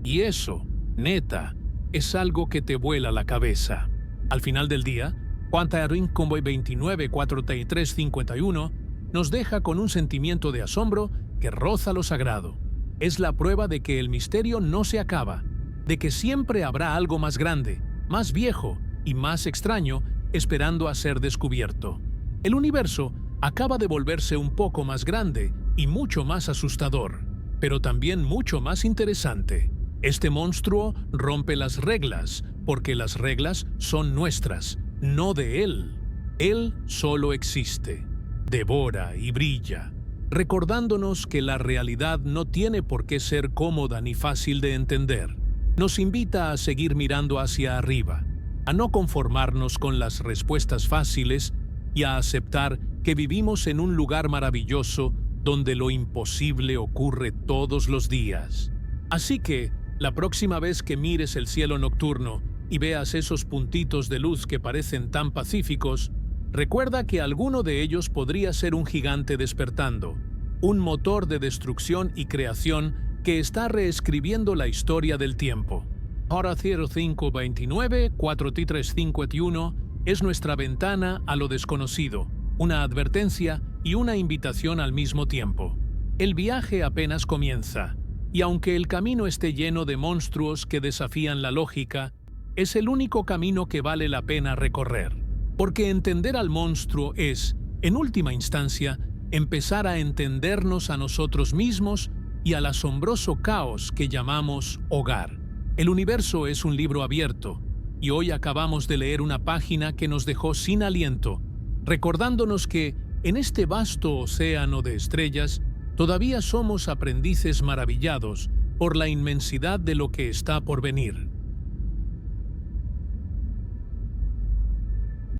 y eso, neta, es algo que te vuela la cabeza. Al final del día, Quantaring Convoy 294351 nos deja con un sentimiento de asombro que roza lo sagrado. Es la prueba de que el misterio no se acaba, de que siempre habrá algo más grande, más viejo y más extraño esperando a ser descubierto. El universo acaba de volverse un poco más grande y mucho más asustador, pero también mucho más interesante. Este monstruo rompe las reglas, porque las reglas son nuestras, no de él. Él solo existe. devora y brilla, recordándonos que la realidad no tiene por qué ser cómoda ni fácil de entender. Nos invita a seguir mirando hacia arriba, a no conformarnos con las respuestas fáciles y a aceptar que vivimos en un lugar maravilloso donde lo imposible ocurre todos los días. Así que, la próxima vez que mires el cielo nocturno y veas esos puntitos de luz que parecen tan pacíficos, recuerda que alguno de ellos podría ser un gigante despertando, un motor de destrucción y creación que está reescribiendo la historia del tiempo. Hora 0529 4351 es nuestra ventana a lo desconocido, una advertencia y una invitación al mismo tiempo. El viaje apenas comienza, y aunque el camino esté lleno de monstruos que desafían la lógica, es el único camino que vale la pena recorrer. Porque entender al monstruo es, en última instancia, empezar a entendernos a nosotros mismos y al asombroso caos que llamamos hogar. El universo es un libro abierto, y hoy acabamos de leer una página que nos dejó sin aliento, recordándonos que, en este vasto océano de estrellas, todavía somos aprendices maravillados por la inmensidad de lo que está por venir.